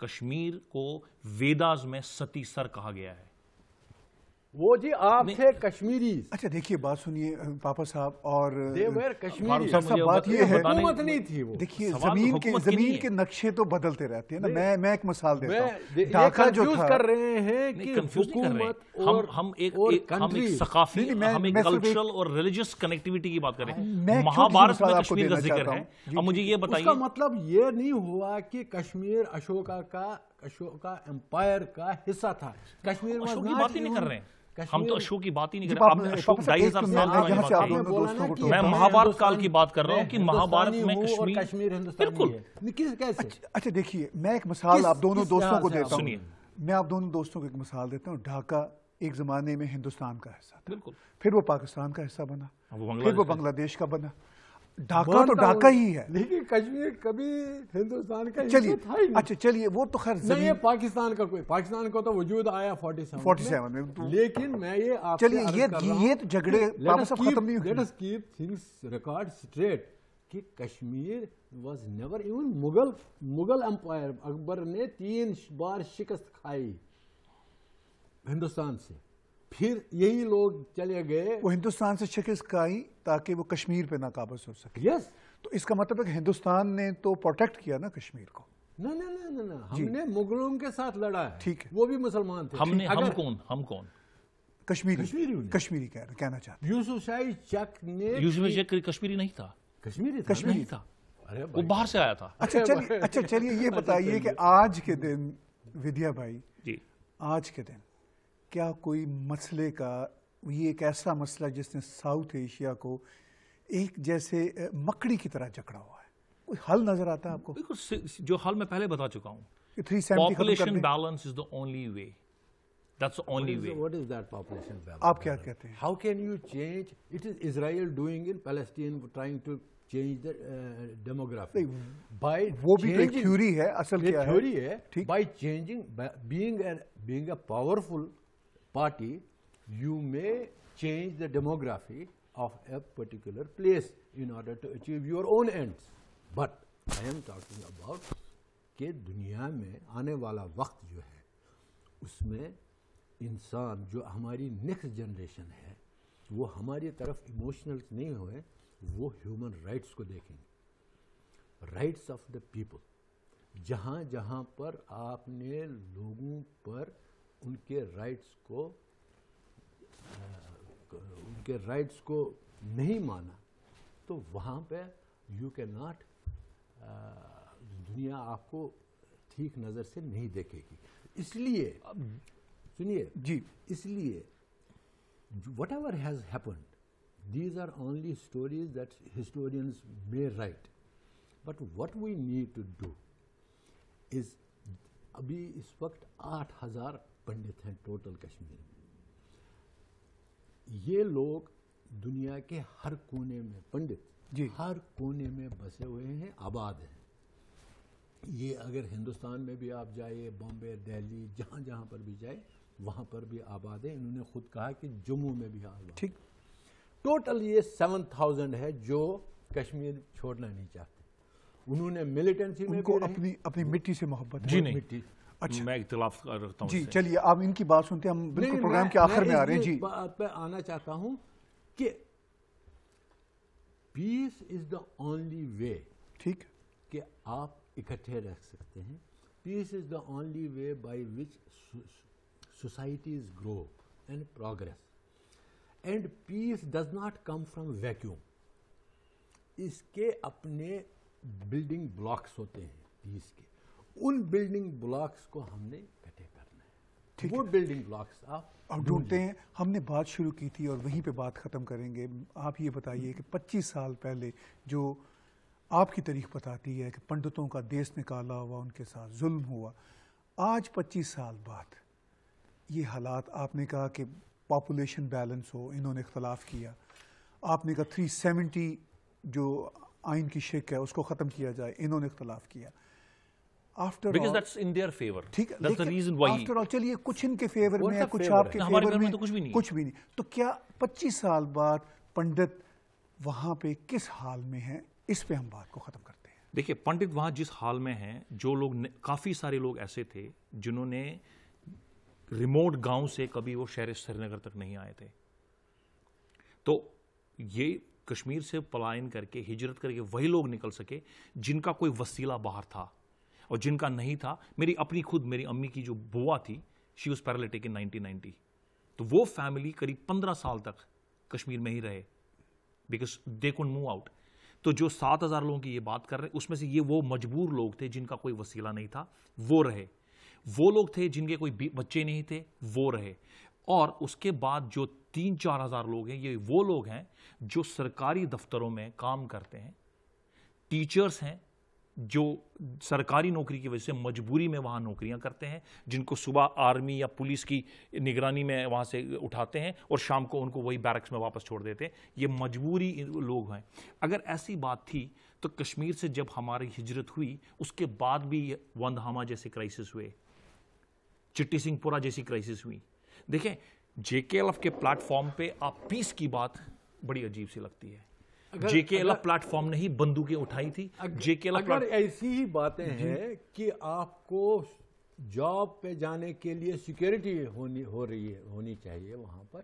B: Kashmir کو ویداز میں ستی سر کہا گیا ہے.
C: وہ جی آپ تھے کشمیری.
A: اچھا دیکھیے بات سنیے پاپا صاحب, اور
C: بات
A: یہ ہے
C: حکومت نہیں تھی. وہ
A: دیکھیے زمین کے نقشے تو بدلتے رہتے ہیں نا. میں ایک مثال دیتا ہوں,
C: ڈھاکہ جو کر رہے ہیں کہ
B: حکومت ہم ایک ثقافی, ہم ایک کلچرل اور ریلیجس کنیکٹیویٹی کی بات کریں. مہابھارت میں کشمیر کا ذکر ہے. اب مجھے یہ بتائیے,
C: اس کا مطلب یہ نہیں ہوا کہ کشمیر اشوکا کا اشوکا امپائر کا حصہ تھا. کشمیر
B: اشوک کی بات ہی نہیں کر رہے ہیں ہم تو اشوک کی بات ہی نہیں کر رہے. آپ نے اشوک 2500 سال میں مہابھارت کال کی بات کر رہا ہوں کہ مہابھارت میں
C: کشمیر ہندوستانی ہے. کیسے؟
A: اچھا دیکھیے میں ایک مثال آپ دونوں دوستوں کو دیتا ہوں. میں آپ دونوں دوستوں کو ایک مثال دیتا ہوں. ڈھاکہ ایک زمانے میں ہندوستان کا حصہ تھا,
B: بالکل,
A: پھر وہ پاکستان کا حصہ بنا, پھر وہ بنگلہ دیش کا بنا. ڈھاکہ تو ڈھاکہ ہی ہے,
C: لیکن کشمیر کبھی ہندوستان کا
A: چلیے اچھا چلیے وہ تو خیر
C: نہیں, پاکستان کا کوئی, پاکستان کو تو وجود آیا 47 میں. لیکن میں یہ آپ سے عرض کر رہا ہوں,
A: یہ تو جھگڑے واپس اب ختم نہیں ہوئے.
C: Let us keep things record straight کہ Kashmir was never even Mughal empire. Akbar نے 3 بار شکست کھائی ہندوستان سے, پھر یہی لوگ چلے گئے.
A: وہ ہندوستان سے شکست کھائی تاکہ وہ کشمیر پہ ناقابض ہو سکے.
C: یس,
A: تو اس کا مطلب ہے کہ ہندوستان نے تو پروٹیکٹ کیا نا کشمیر کو.
C: نہ ہم نے مغلوں کے ساتھ لڑا ہے.
A: ٹھیک ہے,
C: وہ بھی مسلمان تھے.
B: ہم کون
A: کشمیری کہنا چاہتے ہیں.
C: یوسف شاہی چک نے,
B: یوسف شاہی کشمیری نہیں تھا,
A: کشمیری
B: تھا, وہ باہر سے آیا تھا.
A: اچھا چلیے یہ بتائیے کہ آج کے دن ودیا بھائی
B: جی,
A: آج کے دن کیا کوئی مسئلے کا, یہ ایک ایسا مسئلہ جس نے ساؤتھ ایشیا کو ایک جیسے مکڑی کی طرح جکڑا ہوا ہے, کوئی حل نظر آتا ہے آپ کو؟
B: جو حل میں پہلے بتا چکا ہوں,
A: 370
B: population balance is the only way. That's the only way.
C: What is that population balance?
A: آپ کیا کہتے ہیں؟
C: How can you change? It is Israel doing in Palestine, trying to change the demography. By
A: وہ بھی ایک theory ہے, اصل کیا ہے؟
C: تھیوری ہے. By changing, being a powerful party, you may change the demography of a particular place in order to achieve your own ends. But I am talking about کہ دنیا میں آنے والا وقت جو ہے اس میں انسان جو ہماری نیکسٹ جنریشن ہے وہ ہماری طرف ایموشنل نہیں ہوئے, وہ ہیومن رائٹس کو دیکھیں گے, رائٹس آف دا پیپل. جہاں جہاں پر آپ نے لوگوں پر ان کے رائٹس کو نہیں مانا تو وہاں پہ یو کین ناٹ, دنیا آپ کو ٹھیک نظر سے نہیں دیکھے گی. اس لیے سنیے
A: جی,
C: اس لیے whatever has happened, these are only stories that historians may write, but what we need to do is, ابھی اس وقت 8000 پنڈت ہیں ٹوٹل کشمیر میں. یہ لوگ دنیا کے ہر کونے میں, پنڈت ہر کونے میں بسے ہوئے ہیں, آباد ہیں. یہ اگر ہندوستان میں بھی آپ جائیں, بامبے, دہلی, جہاں جہاں پر بھی جائیں وہاں پر بھی آباد ہیں. انہوں نے خود کہا کہ جموں میں بھی آباد.
A: ٹھیک,
C: ٹوٹل یہ 7000 ہے جو کشمیر چھوڑنا نہیں چاہتے. انہوں نے ملیٹنسی میں
A: کو اپنی مٹی سے محبت ہے.
B: جی نہیں, میں اختلاف رکھتا ہوں.
A: جی چلیے آپ ان کی بات سنتے ہیں, ہم بالکل پروگرام کے آخر میں آ رہے ہیں. جی
C: بات پہ آنا چاہتا ہوں کہ پیس از دا اونلی وے,
A: ٹھیک,
C: کہ آپ اکٹھے رہ سکتے ہیں. Peace is the only way by which societies grow and progress. And peace does not come from vacuum. اس کے اپنے بلڈنگ بلاکس ہوتے ہیں پیس کے, ان بلڈنگ بلاکس کو ہم نے اکٹھے کرنا ہے. وہ بلڈنگ بلاکس آپ
A: ڈھونڈتے ہیں. ہم نے بات شروع کی تھی اور وہیں پہ بات ختم کریں گے. آپ یہ بتائیے کہ 25 سال پہلے جو آپ کی تاریخ بتاتی ہے کہ پنڈتوں کا دیس نکالا ہوا, ان کے ساتھ ظلم ہوا, آج 25 سال بعد یہ حالات, آپ نے کہا کہ پاپولیشن بیلنس ہو, انہوں نے اختلاف کیا, آپ نے کہا 370 جو آئین کی شک ہے اس کو ختم کیا جائے, انہوں نے اختلاف کیا.
B: Because that's in their favor. That's the reason why.
A: After all, چلیے کچھ ان کے فیور میں ہے, کچھ آپ کے فیور میں, کچھ بھی نہیں. تو کیا 25 سال بعد پنڈت وہاں پہ کس حال میں ہیں, اس پہ ہم بات کو ختم کرتے ہیں.
B: دیکھیے پنڈت وہاں جس حال میں ہیں, جو لوگ, کافی سارے لوگ ایسے تھے جنہوں نے ریموٹ گاؤں سے کبھی وہ شہر سری نگر تک نہیں آئے تھے, تو یہ کشمیر سے پلائن کر کے, ہجرت کر کے وہی لوگ نکل سکے جن کا کوئی وسیلہ باہر تھا, اور جن کا نہیں تھا. میری اپنی خود میری امی کی جو بوا تھی, شی واز پیرالٹک ان 1990, تو وہ فیملی قریب 15 سال تک کشمیر میں ہی رہے because they can't move out. تو جو 7000 لوگوں کی یہ بات کر رہے ہیں اس میں سے یہ وہ مجبور لوگ تھے جن کا کوئی وسیلہ نہیں تھا, وہ رہے. وہ لوگ تھے جن کے کوئی بچے نہیں تھے وہ رہے، اور اس کے بعد جو 3-4 ہزار لوگ ہیں یہ وہ لوگ ہیں جو سرکاری دفتروں میں کام کرتے ہیں، ٹیچرز ہیں جو سرکاری نوکری کی وجہ سے مجبوری میں وہاں نوکریاں کرتے ہیں، جن کو صبح آرمی یا پولیس کی نگرانی میں وہاں سے اٹھاتے ہیں اور شام کو ان کو وہی بیرکس میں واپس چھوڑ دیتے ہیں، یہ مجبوری لوگ ہیں۔ اگر ایسی بات تھی تو کشمیر سے جب ہماری ہجرت ہوئی اس کے بعد بھی وندھاما جیسے کرائسس ہوئے، چٹی سنگھ پورہ جیسی کرائسس ہوئی۔ دیکھیں جے کے ایل ایف کے پلیٹ فارم پہ آپ پیس کی بات بڑی عجیب سی لگتی ہے، جے K L F plate form نے ہی بندوقیں اٹھائی تھی، جے کے ایل ایف
C: اگر ایسی ہی باتیں ہیں کہ آپ کو جاب پہ جانے کے لیے سیکیورٹی ہونی چاہیے وہاں پر،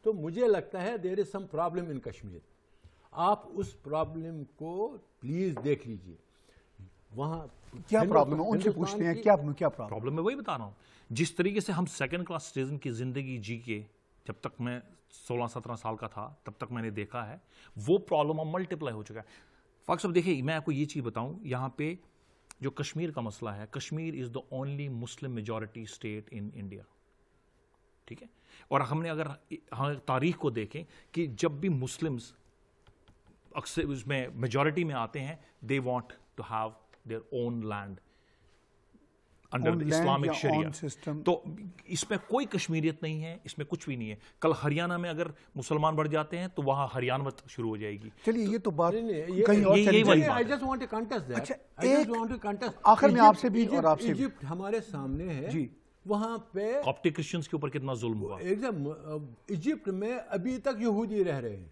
C: تو مجھے لگتا ہے دیر از سم پرابلم ان کشمیر۔ آپ اس پرابلم کو پلیز دیکھ لیجئے۔ وہاں
A: کیا پرابلم ہے ان سے پوچھتے ہیں، کیا
B: پرابلم میں وہی بتا رہا ہوں، جس طریقے سے ہم سیکنڈ کلاس سٹیزن کی زندگی جی کے، جب تک میں 16-17 سال کا تھا تب تک میں نے دیکھا ہے، وہ پرابلم اب ملٹیپلائی ہو چکا ہے۔ فاق صاحب دیکھیں میں آپ کو یہ چیز بتاؤں، یہاں پہ جو کشمیر کا مسئلہ ہے، Kashmir is the only Muslim majority state in India, ٹھیک ہے؟ اور ہم نے اگر تاریخ کو دیکھیں کہ جب بھی مسلمز اکثر اس میں میجورٹی میں آتے ہیں، they want to have their own land under Islamic sharia, تو اس میں کوئی کشمیریت نہیں ہے، اس میں کچھ بھی نہیں ہے۔ کل ہریانہ میں اگر مسلمان بڑھ جاتے ہیں تو وہاں ہریانوت شروع ہو جائے گی۔
A: چلیے یہ تو بات
C: آخر میں آپ سے بھی اور آپ سے ایجپٹ ہمارے سامنے ہے، وہاں پہ
B: کاپٹک کرسچنز کے اوپر کتنا ظلم ہوا۔
C: ایجپٹ میں ابھی تک یہودی رہ رہے ہیں،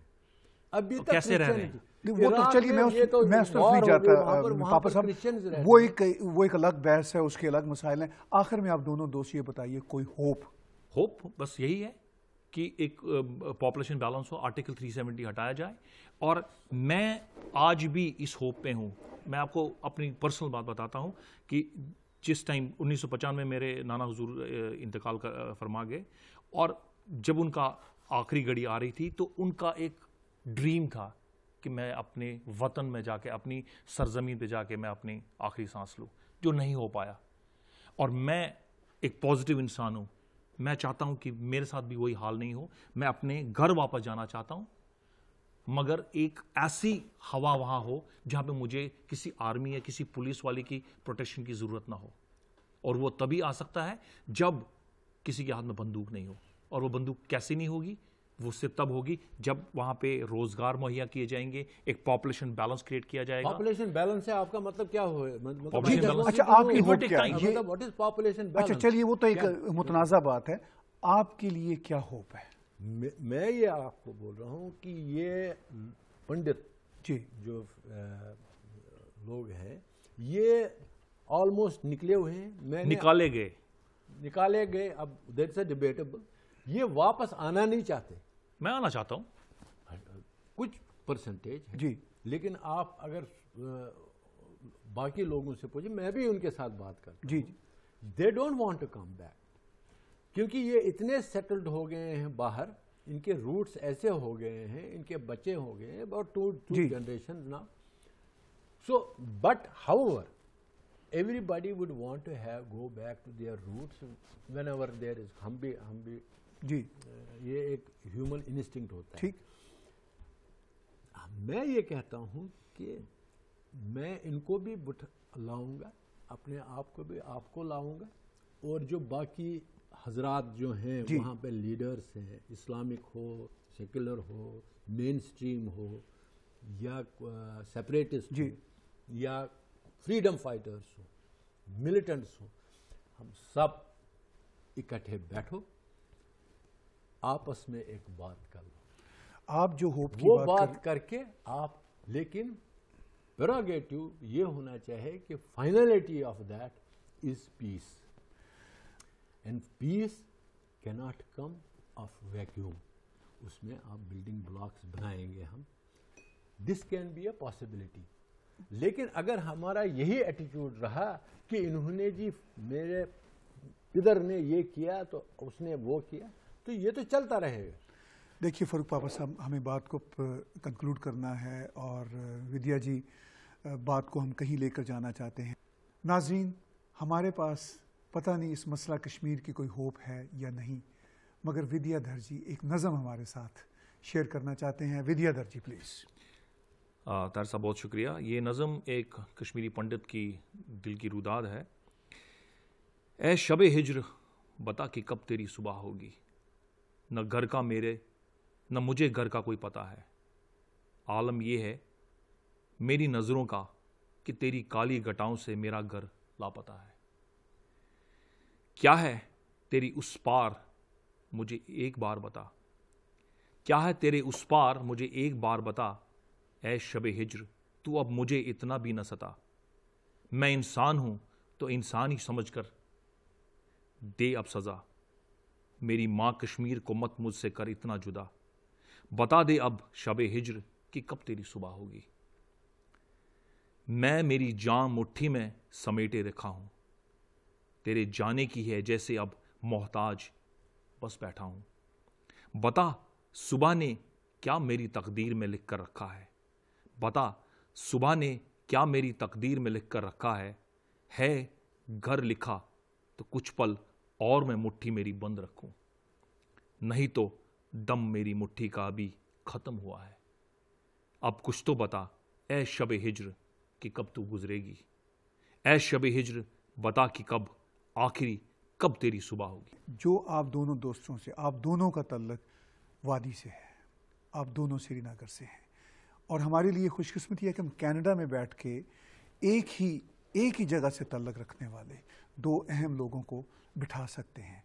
C: ابھی تک
B: کیسے رہ رہے ہیں؟
A: وہ تو چلیے میں اس طرف نہیں جاتا پاپا صاحب، وہ ایک الگ بحث ہے، اس کے الگ مسائل ہیں۔ آخر میں آپ دونوں دوست یہ بتائیے کوئی ہوپ
B: بس یہی ہے کہ ایک پاپولیشن بیلنس ہو، آرٹیکل 370 ہٹایا جائے، اور میں آج بھی اس ہوپ پہ ہوں۔ میں آپ کو اپنی پرسنل بات بتاتا ہوں کہ جس ٹائم 1995 میں میرے نانا حضور انتقال فرما گئے، اور جب ان کا آخری گھڑی آ رہی تھی تو ان کا ایک ڈریم تھا کہ میں اپنے وطن میں جا کے، اپنی سرزمین پہ جا کے میں اپنی آخری سانس لوں، جو نہیں ہو پایا۔ اور میں ایک پازیٹیو انسان ہوں، میں چاہتا ہوں کہ میرے ساتھ بھی وہی حال نہیں ہو، میں اپنے گھر واپس جانا چاہتا ہوں، مگر ایک ایسی ہوا وہاں ہو جہاں پہ مجھے کسی آرمی یا کسی پولیس والے کی پروٹیکشن کی ضرورت نہ ہو، اور وہ تبھی آ سکتا ہے جب کسی کے ہاتھ میں بندوق نہیں ہو۔ اور وہ بندوق کیسے نہیں ہوگی؟ وہ اس سے تب ہوگی جب وہاں پہ روزگار مہیا کیے جائیں گے، ایک پاپولیشن بیلنس کریٹ کیا جائے گا۔
C: پاپولیشن بیلنس ہے آپ کا مطلب کیا ہوئے؟
A: اچھا آپ کی ہوپ کیا ہے؟
C: What is population balance?
A: اچھا چلیے وہ تو ایک متنازع بات ہے، آپ کے لیے کیا ہوپ ہے؟
C: میں یہ آپ کو بول رہا ہوں کہ یہ پنڈت جو لوگ ہیں یہ آلموسٹ نکلے ہوئے ہیں، نکالے گئے، اب دیٹس اے ڈیبیٹیبل، یہ واپس آنا نہیں چاہتے۔
B: میں آنا چاہتا ہوں
C: کچھ پرسنٹیج، لیکن آپ اگر باقی لوگوں سے پوچھیں، میں بھی ان کے ساتھ بات کرتا ہوں، they don't want to come back, کیونکہ یہ اتنے سیٹلڈ ہو گئے ہیں باہر، ان کے روٹس ایسے ہو گئے ہیں، ان کے بچے ہو گئے ہیں about two generations now. So but however everybody would want to go back to their roots whenever there is ہم بھی یہ ایک ہیومن انسٹنکٹ ہوتا ہے۔
A: ٹھیک،
C: میں یہ کہتا ہوں کہ میں ان کو بھی لاؤں گا، اپنے آپ کو بھی آپ کو لاؤں گا، اور جو باقی حضرات جو ہیں وہاں پہ لیڈرز ہیں، اسلامک ہو، سیکولر ہو، مین سٹریم ہو، یا سیپریٹسٹ ہو، یا فریڈم فائٹرز ہو، ملیٹنٹس ہو، ہم سب اکٹھے بیٹھو، آپس میں ایک بات کر لو،
A: آپ جو ہوپ کی
C: وہ بات کر کے آپ، لیکن پروگیٹو یہ ہونا چاہیے کہ finality of that is peace, and peace cannot come of vacuum, اس میں آپ بلڈنگ بلاکس بنائیں گے ہم، this can be a possibility. لیکن اگر ہمارا یہی ایٹیٹیوڈ رہا کہ انہوں نے جی میرے پدر نے یہ کیا تو اس نے وہ کیا، تو یہ تو چلتا رہے گا۔
A: دیکھیے فاروق پاپا صاحب، ہمیں بات کو کنکلوڈ کرنا ہے، اور ودیا جی بات کو ہم کہیں لے کر جانا چاہتے ہیں۔ ناظرین، ہمارے پاس پتہ نہیں اس مسئلہ کشمیر کی کوئی ہوپ ہے یا نہیں، مگر ودیا دھر جی ایک نظم ہمارے ساتھ شیئر کرنا چاہتے ہیں. ودیا دھر جی پلیز.
B: طاہر صاحب بہت شکریہ. یہ نظم ایک کشمیری پنڈت کی دل کی روداد ہے. اے شب ہجر بتا کہ کب تیری صبح ہوگی، نہ گھر کا میرے نہ مجھے گھر کا کوئی پتہ ہے. عالم یہ ہے میری نظروں کا کہ تیری کالی گٹاؤں سے میرا گھر لاپتہ ہے. کیا ہے تیری اس پار مجھے ایک بار بتا، کیا ہے تیرے اس پار مجھے ایک بار بتا. اے شب ہجر تو اب مجھے اتنا بھی نہ ستا، میں انسان ہوں تو انسان ہی سمجھ کر دے اب سزا. میری ماں کشمیر کو مت مجھ سے کر اتنا جدا، بتا دے اب شب ہجر کہ کب تیری صبح ہوگی. میں میری جان مٹھی میں سمیٹے رکھا ہوں، تیرے جانے کی ہے جیسے اب محتاج بس بیٹھا ہوں. بتا صبح نے کیا میری تقدیر میں لکھ کر رکھا ہے، بتا صبح نے کیا میری تقدیر میں لکھ کر رکھا ہے. ہے گھر لکھا تو کچھ پل اور میں مٹھی میری بند رکھوں، نہیں تو دم میری مٹھی کا ابھی ختم ہوا ہے. اب کچھ تو بتا اے شب ہجر کہ کب تو گزرے گی. اے شب ہجر بتا کہ کب آخری کب تیری صبح ہوگی.
A: جو آپ دونوں دوستوں سے، آپ دونوں کا تعلق وادی سے ہے، آپ دونوں سری نگر سے ہیں، اور ہمارے لیے خوش قسمتی ہے کہ ہم کینیڈا میں بیٹھ کے ایک ہی جگہ سے تعلق رکھنے والے دو اہم لوگوں کو بٹھا سکتے ہیں.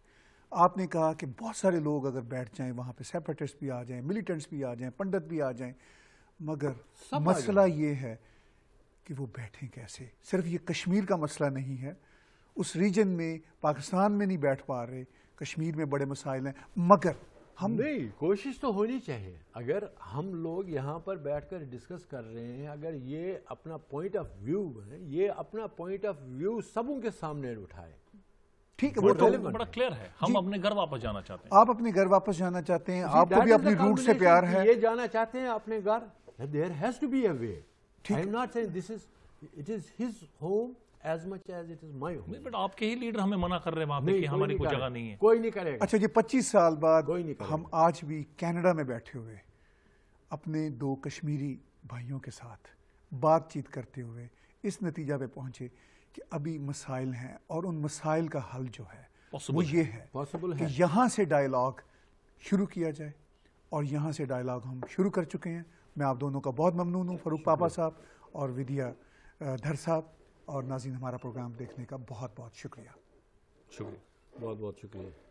A: آپ نے کہا کہ بہت سارے لوگ اگر بیٹھ جائیں وہاں پہ سیپریٹسٹ بھی آ جائیں، ملیٹنٹس بھی آ جائیں، پنڈت بھی آ جائیں، مگر مسئلہ یہ ہے کہ وہ بیٹھیں کیسے. صرف یہ کشمیر کا مسئلہ نہیں ہے، اس ریجن میں پاکستان میں نہیں بیٹھ پا رہے، کشمیر میں بڑے مسائل ہیں، مگر ہم
C: نہیں، کوشش تو ہونی چاہیے. اگر ہم لوگ یہاں پر بیٹھ کر ڈسکس کر رہے ہیں، اگر یہ اپنا پوائنٹ آف ویو ہے، یہ اپنا پوائنٹ آف ویو سبوں کے سامنے اٹھائے.
A: ٹھیک ہے، وہ تو
B: بڑا کلیئر ہے. ہم اپنے گھر واپس جانا چاہتے ہیں.
A: آپ اپنے گھر واپس جانا چاہتے ہیں، آپ کو بھی اپنی روٹ سے پیار ہے.
C: یہ جانا چاہتے ہیں اپنے گھر. There has to be a way. I am not saying it is his home as much as it is my home.
B: But آپ کے ہی لیڈر ہمیں منع کر رہے ہیں وہاں پہ کہ ہماری کوئی جگہ نہیں ہے.
C: کوئی نہیں کرے گا.
A: اچھا یہ 25 سال بعد ہم آج بھی کینیڈا میں بیٹھے ہوئے اپنے دو کشمیری بھائیوں کے ساتھ بات چیت کرتے ہوئے اس نتیجہ پہ پہنچے کہ ابھی مسائل ہیں، اور ان مسائل کا حل جو ہے وہ یہ ہے کہ یہاں سے ڈائیلاگ شروع کیا جائے، اور یہاں سے ڈائیلاگ ہم شروع کر چکے ہیں. میں آپ دونوں کا بہت ممنون ہوں، فاروق پاپا صاحب اور ودیا دھر صاحب. اور ناظرین ہمارا پروگرام دیکھنے کا بہت بہت شکریہ.
B: شکریہ،
C: بہت بہت شکریہ.